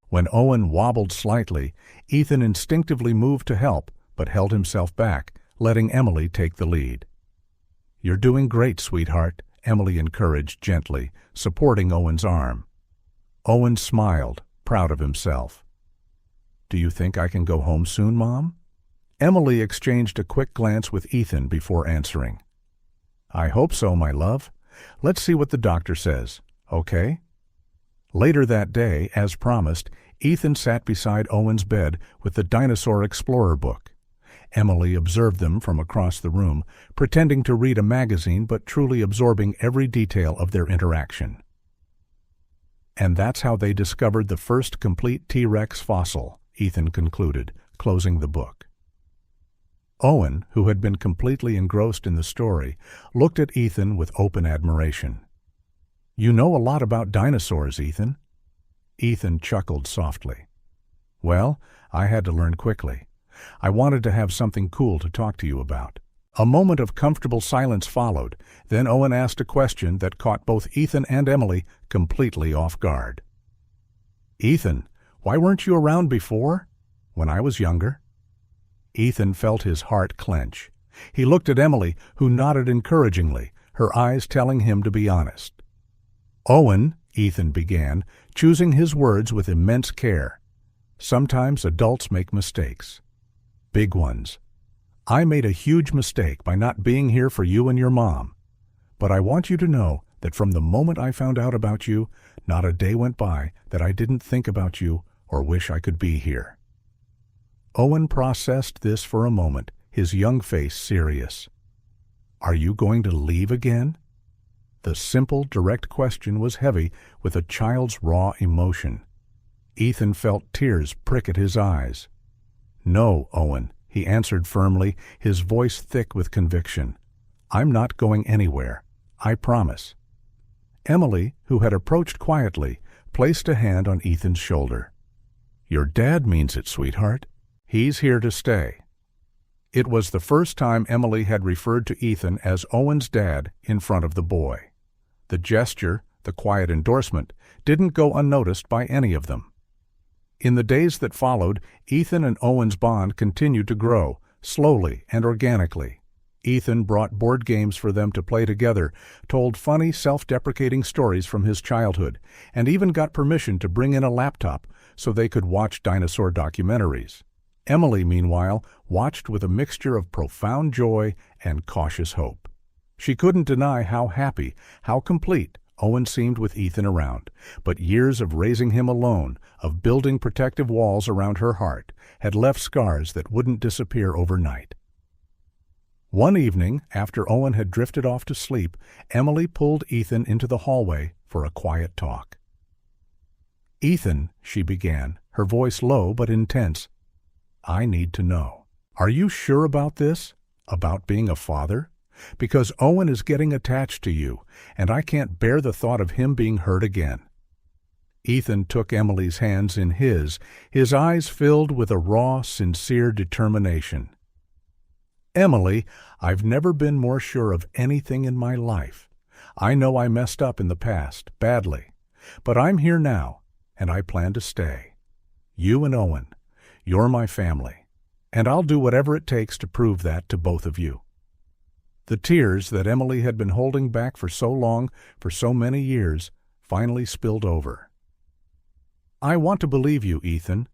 When Owen wobbled slightly, Ethan instinctively moved to help, but held himself back, letting Emily take the lead. "You're doing great, sweetheart," Emily encouraged gently, supporting Owen's arm. Owen smiled, proud of himself. "Do you think I can go home soon, Mom?" Emily exchanged a quick glance with Ethan before answering. "I hope so, my love. Let's see what the doctor says, okay?" Later that day, as promised, Ethan sat beside Owen's bed with the Dinosaur Explorer book. Emily observed them from across the room, pretending to read a magazine but truly absorbing every detail of their interaction. "And that's how they discovered the first complete T-Rex fossil," Ethan concluded, closing the book. Owen, who had been completely engrossed in the story, looked at Ethan with open admiration. "You know a lot about dinosaurs, Ethan." Ethan chuckled softly. "Well, I had to learn quickly. I wanted to have something cool to talk to you about." A moment of comfortable silence followed, then Owen asked a question that caught both Ethan and Emily completely off guard. "Ethan, why weren't you around before? When I was younger?" Ethan felt his heart clench. He looked at Emily, who nodded encouragingly, her eyes telling him to be honest. "Owen," Ethan began, choosing his words with immense care. "Sometimes adults make mistakes. Big ones. I made a huge mistake by not being here for you and your mom. But I want you to know that from the moment I found out about you, not a day went by that I didn't think about you or wish I could be here." Owen processed this for a moment, his young face serious. "Are you going to leave again?" The simple, direct question was heavy with a child's raw emotion. Ethan felt tears prick at his eyes. "No, Owen," he answered firmly, his voice thick with conviction. "I'm not going anywhere. I promise." Emily, who had approached quietly, placed a hand on Ethan's shoulder. "Your dad means it, sweetheart. He's here to stay." It was the first time Emily had referred to Ethan as Owen's dad in front of the boy. The gesture, the quiet endorsement, didn't go unnoticed by any of them. In the days that followed, Ethan and Owen's bond continued to grow, slowly and organically. Ethan brought board games for them to play together, told funny, self-deprecating stories from his childhood, and even got permission to bring in a laptop so they could watch dinosaur documentaries. Emily, meanwhile, watched with a mixture of profound joy and cautious hope. She couldn't deny how happy, how complete Owen seemed with Ethan around, but years of raising him alone, of building protective walls around her heart, had left scars that wouldn't disappear overnight. One evening, after Owen had drifted off to sleep, Emily pulled Ethan into the hallway for a quiet talk. "Ethan," she began, her voice low but intense, "I need to know. Are you sure about this? About being a father? Because Owen is getting attached to you, and I can't bear the thought of him being hurt again." Ethan took Emily's hands in his eyes filled with a raw, sincere determination. "Emily, I've never been more sure of anything in my life. I know I messed up in the past, badly. But I'm here now, and I plan to stay. You and Owen, you're my family, and I'll do whatever it takes to prove that to both of you." The tears that Emily had been holding back for so long, for so many years, finally spilled over. "I want to believe you, Ethan,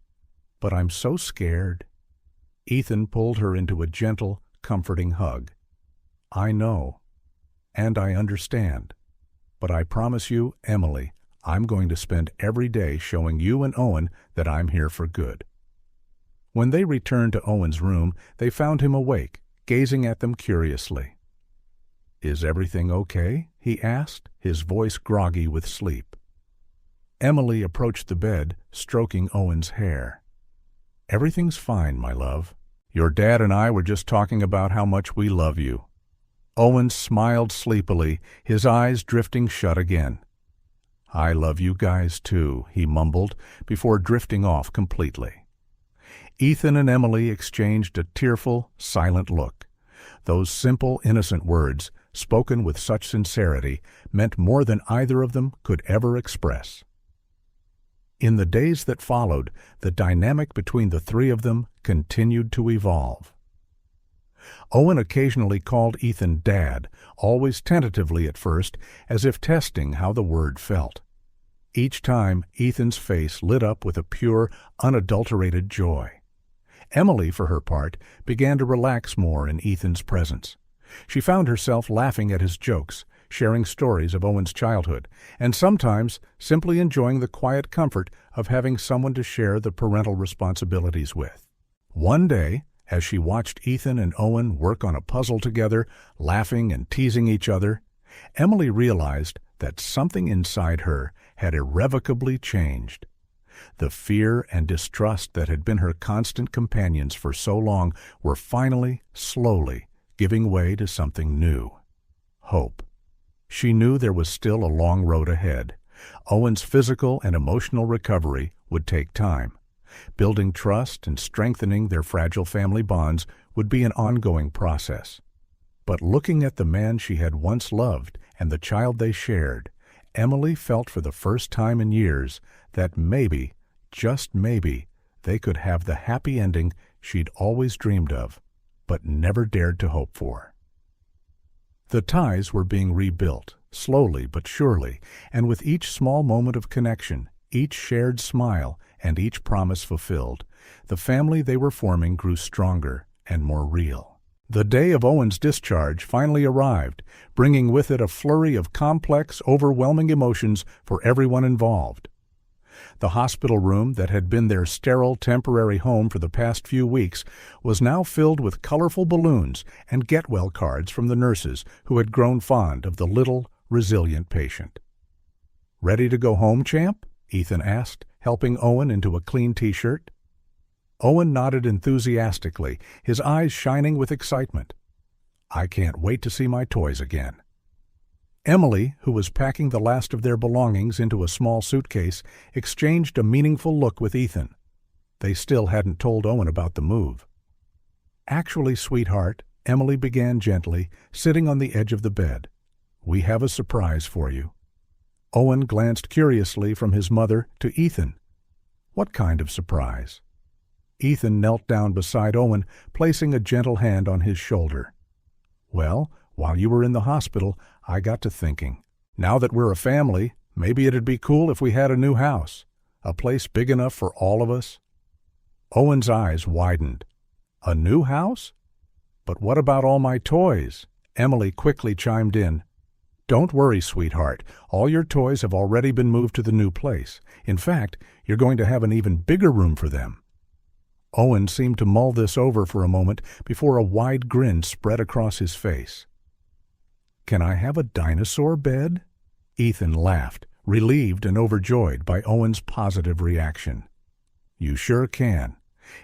but I'm so scared." Ethan pulled her into a gentle, comforting hug. "I know, and I understand, but I promise you, Emily, I'm going to spend every day showing you and Owen that I'm here for good." When they returned to Owen's room, they found him awake, gazing at them curiously. "Is everything okay?" he asked, his voice groggy with sleep. Emily approached the bed, stroking Owen's hair. "Everything's fine, my love. Your dad and I were just talking about how much we love you." Owen smiled sleepily, his eyes drifting shut again. "I love you guys too," he mumbled, before drifting off completely. Ethan and Emily exchanged a tearful, silent look. Those simple, innocent words, spoken with such sincerity, meant more than either of them could ever express. In the days that followed, the dynamic between the three of them continued to evolve. Owen occasionally called Ethan Dad, always tentatively at first, as if testing how the word felt. Each time, Ethan's face lit up with a pure, unadulterated joy. Emily, for her part, began to relax more in Ethan's presence. She found herself laughing at his jokes, sharing stories of Owen's childhood, and sometimes simply enjoying the quiet comfort of having someone to share the parental responsibilities with. One day, as she watched Ethan and Owen work on a puzzle together, laughing and teasing each other, Emily realized that something inside her had irrevocably changed. The fear and distrust that had been her constant companions for so long were finally, slowly, giving way to something new. Hope. She knew there was still a long road ahead. Owen's physical and emotional recovery would take time. Building trust and strengthening their fragile family bonds would be an ongoing process. But looking at the man she had once loved and the child they shared, Emily felt for the first time in years that maybe, just maybe, they could have the happy ending she'd always dreamed of, but never dared to hope for. The ties were being rebuilt, slowly but surely, and with each small moment of connection, each shared smile, and each promise fulfilled, the family they were forming grew stronger and more real. The day of Owen's discharge finally arrived, bringing with it a flurry of complex, overwhelming emotions for everyone involved. The hospital room that had been their sterile, temporary home for the past few weeks was now filled with colorful balloons and get-well cards from the nurses who had grown fond of the little, resilient patient. "Ready to go home, champ?" Ethan asked, helping Owen into a clean t-shirt. Owen nodded enthusiastically, his eyes shining with excitement. "I can't wait to see my toys again." Emily, who was packing the last of their belongings into a small suitcase, exchanged a meaningful look with Ethan. They still hadn't told Owen about the move. "Actually, sweetheart," Emily began gently, sitting on the edge of the bed, "we have a surprise for you." Owen glanced curiously from his mother to Ethan. What kind of surprise? Ethan knelt down beside Owen, placing a gentle hand on his shoulder. "Well, while you were in the hospital, I got to thinking. Now that we're a family, maybe it'd be cool if we had a new house, a place big enough for all of us." Owen's eyes widened. "A new house? But what about all my toys?" Emily quickly chimed in. "Don't worry, sweetheart. All your toys have already been moved to the new place. In fact, you're going to have an even bigger room for them." Owen seemed to mull this over for a moment before a wide grin spread across his face. "Can I have a dinosaur bed?" Ethan laughed, relieved and overjoyed by Owen's positive reaction. "You sure can.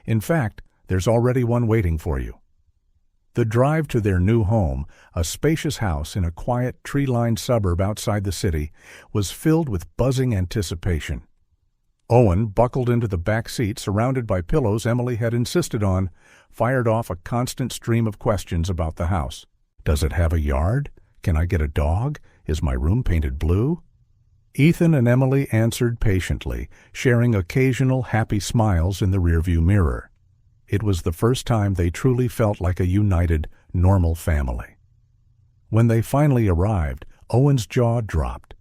In fact, there's already one waiting for you." The drive to their new home, a spacious house in a quiet, tree-lined suburb outside the city, was filled with buzzing anticipation. Owen, buckled into the back seat surrounded by pillows Emily had insisted on, fired off a constant stream of questions about the house. "Does it have a yard? Can I get a dog? Is my room painted blue?" Ethan and Emily answered patiently, sharing occasional happy smiles in the rearview mirror. It was the first time they truly felt like a united, normal family. When they finally arrived, Owen's jaw dropped.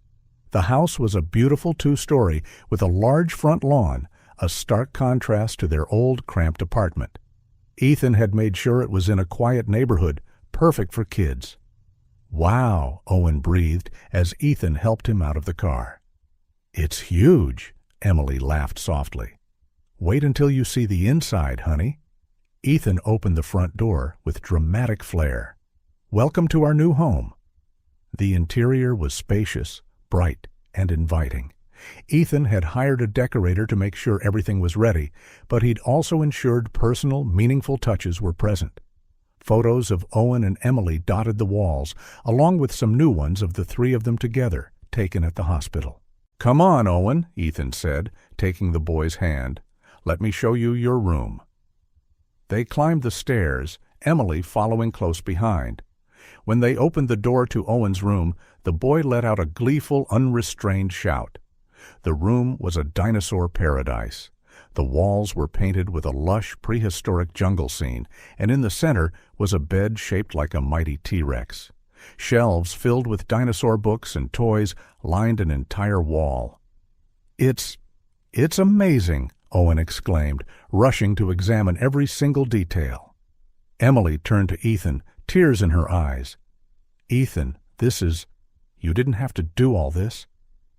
The house was a beautiful two-story with a large front lawn, a stark contrast to their old, cramped apartment. Ethan had made sure it was in a quiet neighborhood, perfect for kids. "Wow," Owen breathed as Ethan helped him out of the car. "It's huge," Emily laughed softly. "Wait until you see the inside, honey." Ethan opened the front door with dramatic flair. "Welcome to our new home." The interior was spacious, bright, and inviting. Ethan had hired a decorator to make sure everything was ready, but he'd also ensured personal, meaningful touches were present. Photos of Owen and Emily dotted the walls, along with some new ones of the three of them together, taken at the hospital. "Come on, Owen," Ethan said, taking the boy's hand. "Let me show you your room." They climbed the stairs, Emily following close behind. When they opened the door to Owen's room, the boy let out a gleeful, unrestrained shout. The room was a dinosaur paradise. The walls were painted with a lush, prehistoric jungle scene, and in the center was a bed shaped like a mighty T-Rex. Shelves filled with dinosaur books and toys lined an entire wall. It's amazing," Owen exclaimed, rushing to examine every single detail. Emily turned to Ethan, tears in her eyes. "Ethan, you didn't have to do all this."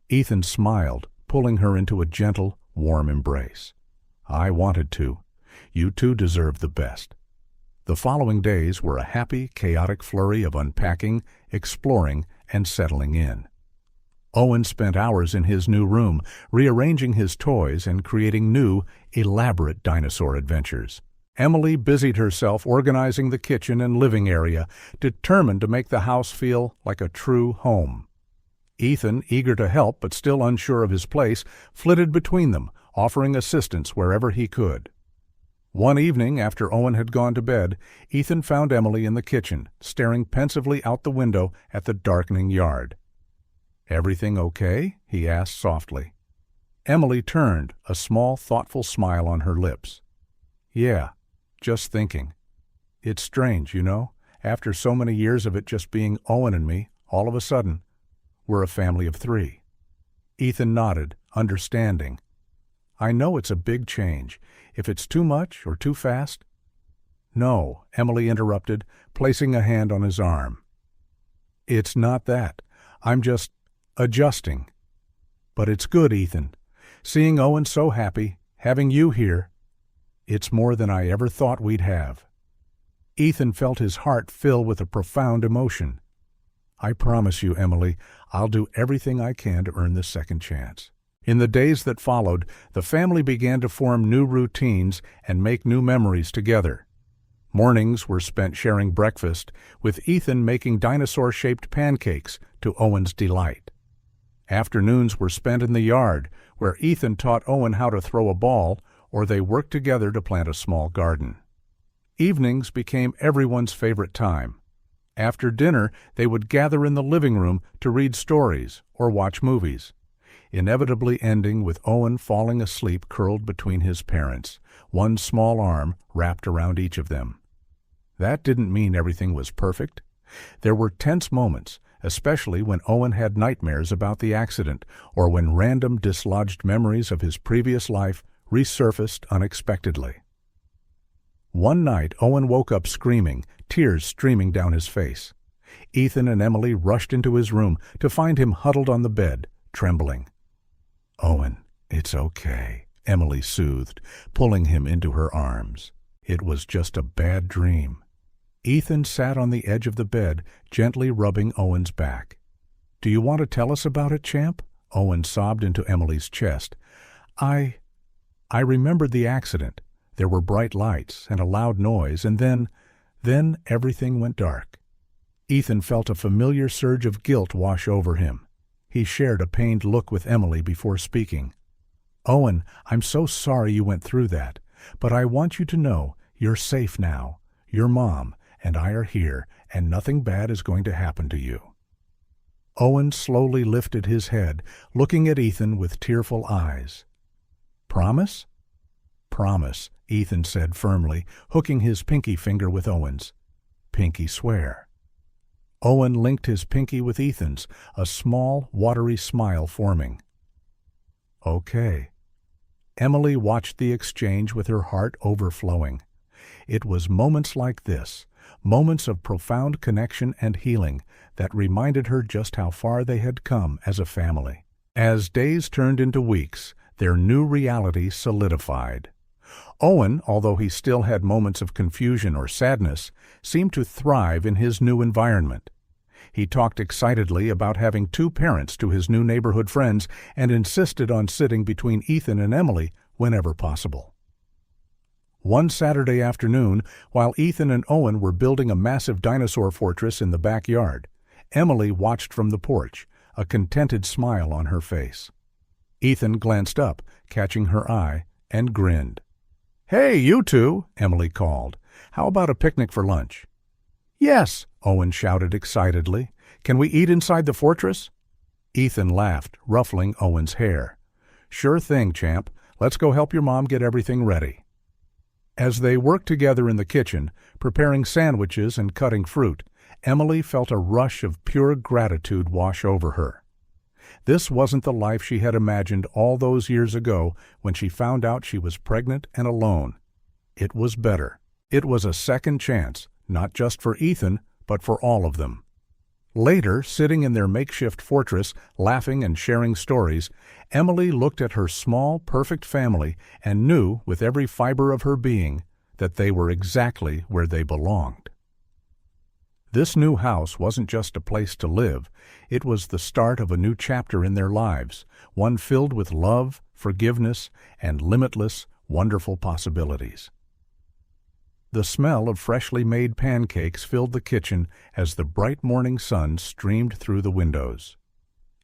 Ethan smiled, pulling her into a gentle, warm embrace. "I wanted to. You two deserve the best." The following days were a happy, chaotic flurry of unpacking, exploring, and settling in. Owen spent hours in his new room, rearranging his toys and creating new, elaborate dinosaur adventures. Emily busied herself organizing the kitchen and living area, determined to make the house feel like a true home. Ethan, eager to help but still unsure of his place, flitted between them, offering assistance wherever he could. One evening, after Owen had gone to bed, Ethan found Emily in the kitchen, staring pensively out the window at the darkening yard. "Everything okay?" he asked softly. Emily turned, a small, thoughtful smile on her lips. "Yeah, just thinking. It's strange, you know, after so many years of it just being Owen and me, all of a sudden, we're a family of three." Ethan nodded, understanding. I know it's a big change. If it's too much or too fast—" "No," Emily interrupted, placing a hand on his arm. "It's not that. I'm just adjusting. But it's good, Ethan. Seeing Owen so happy, having you here, it's more than I ever thought we'd have." Ethan felt his heart fill with a profound emotion. "I promise you, Emily, I'll do everything I can to earn this second chance." In the days that followed, the family began to form new routines and make new memories together. Mornings were spent sharing breakfast, with Ethan making dinosaur-shaped pancakes to Owen's delight. Afternoons were spent in the yard, where Ethan taught Owen how to throw a ball, or they worked together to plant a small garden. Evenings became everyone's favorite time. After dinner, they would gather in the living room to read stories or watch movies, inevitably ending with Owen falling asleep curled between his parents, one small arm wrapped around each of them. That didn't mean everything was perfect. There were tense moments, especially when Owen had nightmares about the accident or when random dislodged memories of his previous life resurfaced unexpectedly. One night, Owen woke up screaming, tears streaming down his face. Ethan and Emily rushed into his room to find him huddled on the bed, trembling. "Owen, it's okay," Emily soothed, pulling him into her arms. "It was just a bad dream." Ethan sat on the edge of the bed, gently rubbing Owen's back. "Do you want to tell us about it, champ?" Owen sobbed into Emily's chest. I remembered the accident. There were bright lights and a loud noise, and then everything went dark." Ethan felt a familiar surge of guilt wash over him. He shared a pained look with Emily before speaking. "Owen, I'm so sorry you went through that, but I want you to know you're safe now. Your mom and I are here, and nothing bad is going to happen to you." Owen slowly lifted his head, looking at Ethan with tearful eyes. "Promise?" "Promise," Ethan said firmly, hooking his pinky finger with Owen's. "Pinky swear." Owen linked his pinky with Ethan's, a small, watery smile forming. "Okay." Emily watched the exchange with her heart overflowing. It was moments like this, moments of profound connection and healing, that reminded her just how far they had come as a family. As days turned into weeks, their new reality solidified. Owen, although he still had moments of confusion or sadness, seemed to thrive in his new environment. He talked excitedly about having two parents to his new neighborhood friends and insisted on sitting between Ethan and Emily whenever possible. One Saturday afternoon, while Ethan and Owen were building a massive dinosaur fortress in the backyard, Emily watched from the porch, a contented smile on her face. Ethan glanced up, catching her eye, and grinned. "Hey, you two," Emily called. "How about a picnic for lunch?" "Yes," Owen shouted excitedly. "Can we eat inside the fortress?" Ethan laughed, ruffling Owen's hair. "Sure thing, champ. Let's go help your mom get everything ready." As they worked together in the kitchen, preparing sandwiches and cutting fruit, Emily felt a rush of pure gratitude wash over her. This wasn't the life she had imagined all those years ago when she found out she was pregnant and alone. It was better. It was a second chance, not just for Ethan, but for all of them. Later, sitting in their makeshift fortress, laughing and sharing stories, Emily looked at her small, perfect family and knew with every fiber of her being that they were exactly where they belonged. This new house wasn't just a place to live. It was the start of a new chapter in their lives, one filled with love, forgiveness, and limitless, wonderful possibilities. The smell of freshly made pancakes filled the kitchen as the bright morning sun streamed through the windows.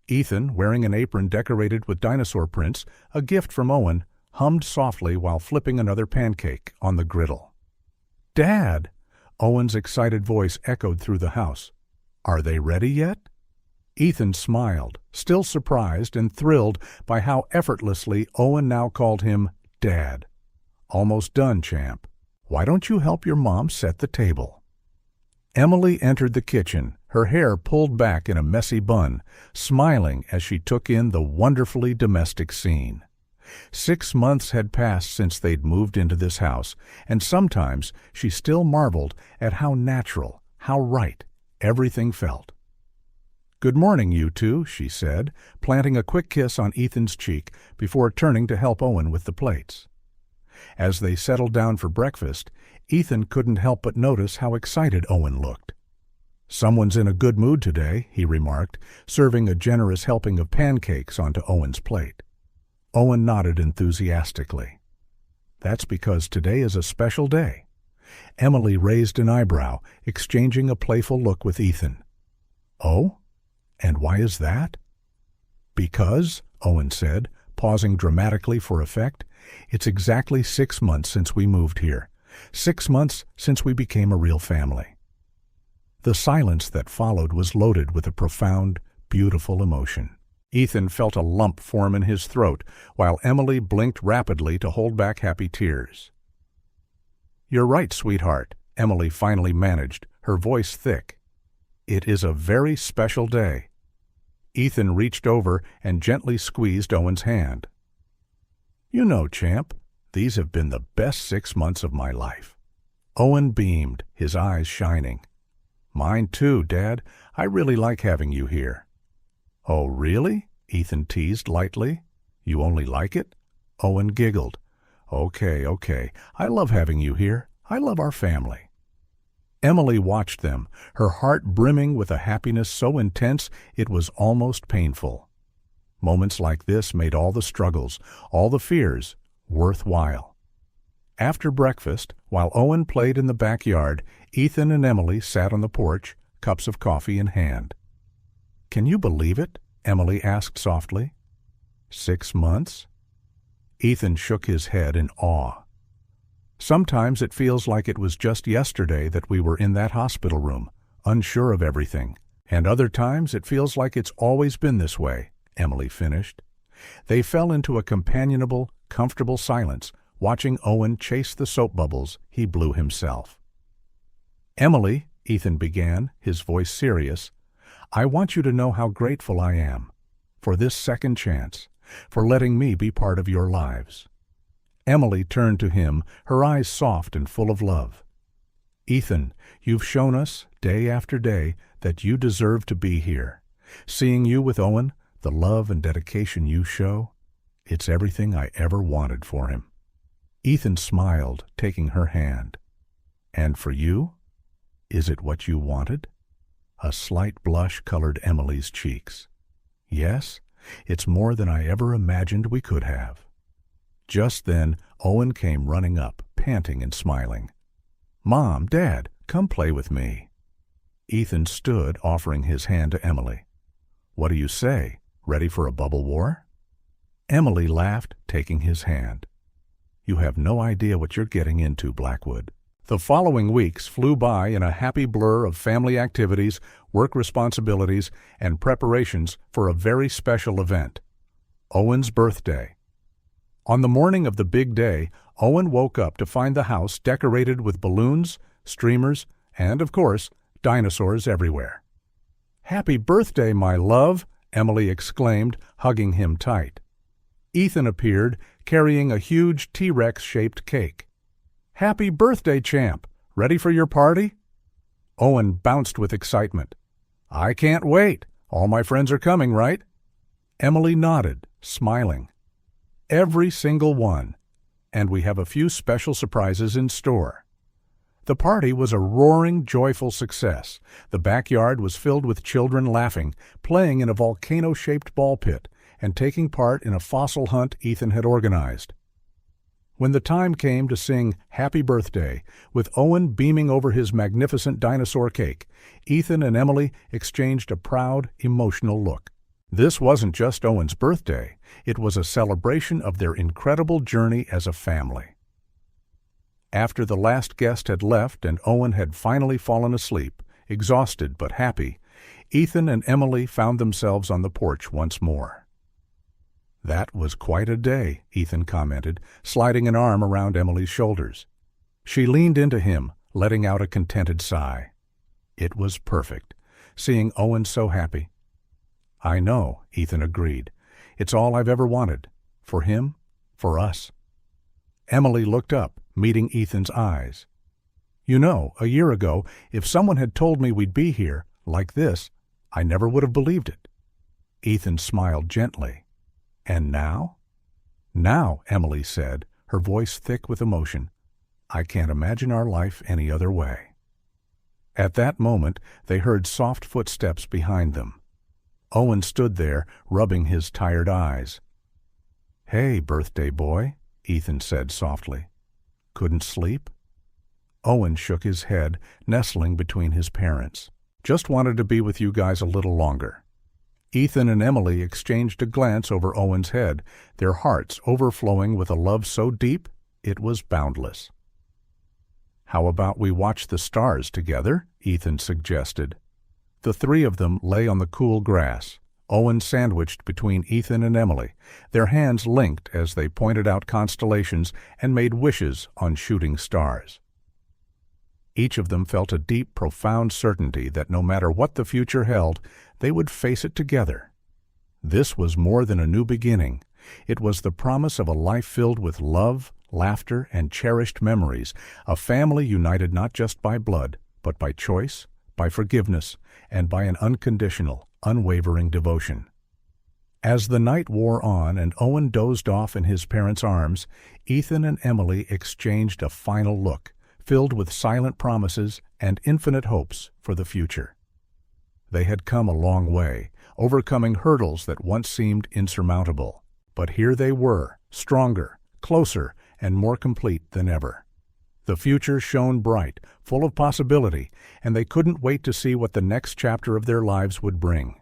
Ethan, wearing an apron decorated with dinosaur prints, a gift from Owen, hummed softly while flipping another pancake on the griddle. "Dad!" Owen's excited voice echoed through the house. "Are they ready yet?" Ethan smiled, still surprised and thrilled by how effortlessly Owen now called him Dad. "Almost done, champ. Why don't you help your mom set the table?" Emily entered the kitchen, her hair pulled back in a messy bun, smiling as she took in the wonderfully domestic scene. 6 months had passed since they'd moved into this house, and sometimes she still marveled at how natural, how right, everything felt. "Good morning, you two," she said, planting a quick kiss on Ethan's cheek before turning to help Owen with the plates. As they settled down for breakfast, Ethan couldn't help but notice how excited Owen looked. "Someone's in a good mood today," he remarked, serving a generous helping of pancakes onto Owen's plate. Owen nodded enthusiastically. "That's because today is a special day." Emily raised an eyebrow, exchanging a playful look with Ethan. "Oh? And why is that?" "Because," Owen said, pausing dramatically for effect, "it's exactly 6 months since we moved here. 6 months since we became a real family." The silence that followed was loaded with a profound, beautiful emotion. Ethan felt a lump form in his throat, while Emily blinked rapidly to hold back happy tears. "You're right, sweetheart," Emily finally managed, her voice thick. "It is a very special day." Ethan reached over and gently squeezed Owen's hand. "You know, champ, these have been the best 6 months of my life." Owen beamed, his eyes shining. "Mine too, Dad. I really like having you here." "Oh, really?" Ethan teased lightly. "You only like it?" Owen giggled. Okay. I love having you here. I love our family." Emily watched them, her heart brimming with a happiness so intense it was almost painful. Moments like this made all the struggles, all the fears, worthwhile. After breakfast, while Owen played in the backyard, Ethan and Emily sat on the porch, cups of coffee in hand. "Can you believe it?" Emily asked softly. 6 months? Ethan shook his head in awe. "Sometimes it feels like it was just yesterday that we were in that hospital room, unsure of everything, and other times it feels like it's always been this way," Emily finished. They fell into a companionable, comfortable silence, watching Owen chase the soap bubbles he blew himself. "Emily," Ethan began, his voice serious, "I want you to know how grateful I am for this second chance, for letting me be part of your lives." Emily turned to him, her eyes soft and full of love. "Ethan, you've shown us, day after day, that you deserve to be here. Seeing you with Owen, the love and dedication you show, it's everything I ever wanted for him." Ethan smiled, taking her hand. "And for you? Is it what you wanted?" A slight blush colored Emily's cheeks. "Yes, it's more than I ever imagined we could have." Just then, Owen came running up, panting and smiling. "Mom, Dad, come play with me." Ethan stood, offering his hand to Emily. "What do you say? Ready for a bubble war?" Emily laughed, taking his hand. "You have no idea what you're getting into, Blackwood." The following weeks flew by in a happy blur of family activities, work responsibilities, and preparations for a very special event, Owen's birthday. On the morning of the big day, Owen woke up to find the house decorated with balloons, streamers, and, of course, dinosaurs everywhere. "Happy birthday, my love!" Emily exclaimed, hugging him tight. Ethan appeared, carrying a huge T-Rex-shaped cake. "Happy birthday, champ! Ready for your party?" Owen bounced with excitement. "I can't wait! All my friends are coming, right?" Emily nodded, smiling. "Every single one. And we have a few special surprises in store." The party was a roaring, joyful success. The backyard was filled with children laughing, playing in a volcano-shaped ball pit, and taking part in a fossil hunt Ethan had organized. When the time came to sing Happy Birthday, with Owen beaming over his magnificent dinosaur cake, Ethan and Emily exchanged a proud, emotional look. This wasn't just Owen's birthday. It was a celebration of their incredible journey as a family. After the last guest had left and Owen had finally fallen asleep, exhausted but happy, Ethan and Emily found themselves on the porch once more. "That was quite a day," Ethan commented, sliding an arm around Emily's shoulders. She leaned into him, letting out a contented sigh. It was perfect, seeing Owen so happy. "I know," Ethan agreed. "It's all I've ever wanted. For him for us." Emily looked up, meeting Ethan's eyes. "You know, a year ago, if someone had told me we'd be here, like this, I never would have believed it." Ethan smiled gently. "And now?" "Now," Emily said, her voice thick with emotion, "I can't imagine our life any other way." At that moment, they heard soft footsteps behind them. Owen stood there, rubbing his tired eyes. "Hey, birthday boy," Ethan said softly. "Couldn't sleep?" Owen shook his head, nestling between his parents. "Just wanted to be with you guys a little longer." Ethan and Emily exchanged a glance over Owen's head, their hearts overflowing with a love so deep it was boundless. "How about we watch the stars together?" Ethan suggested. The three of them lay on the cool grass, Owen sandwiched between Ethan and Emily, their hands linked as they pointed out constellations and made wishes on shooting stars. Each of them felt a deep, profound certainty that no matter what the future held, they would face it together. This was more than a new beginning. It was the promise of a life filled with love, laughter, and cherished memories, a family united not just by blood, but by choice, by forgiveness, and by an unconditional, unwavering devotion. As the night wore on and Owen dozed off in his parents' arms, Ethan and Emily exchanged a final look, filled with silent promises and infinite hopes for the future. They had come a long way, overcoming hurdles that once seemed insurmountable. But here they were, stronger, closer, and more complete than ever. The future shone bright, full of possibility, and they couldn't wait to see what the next chapter of their lives would bring.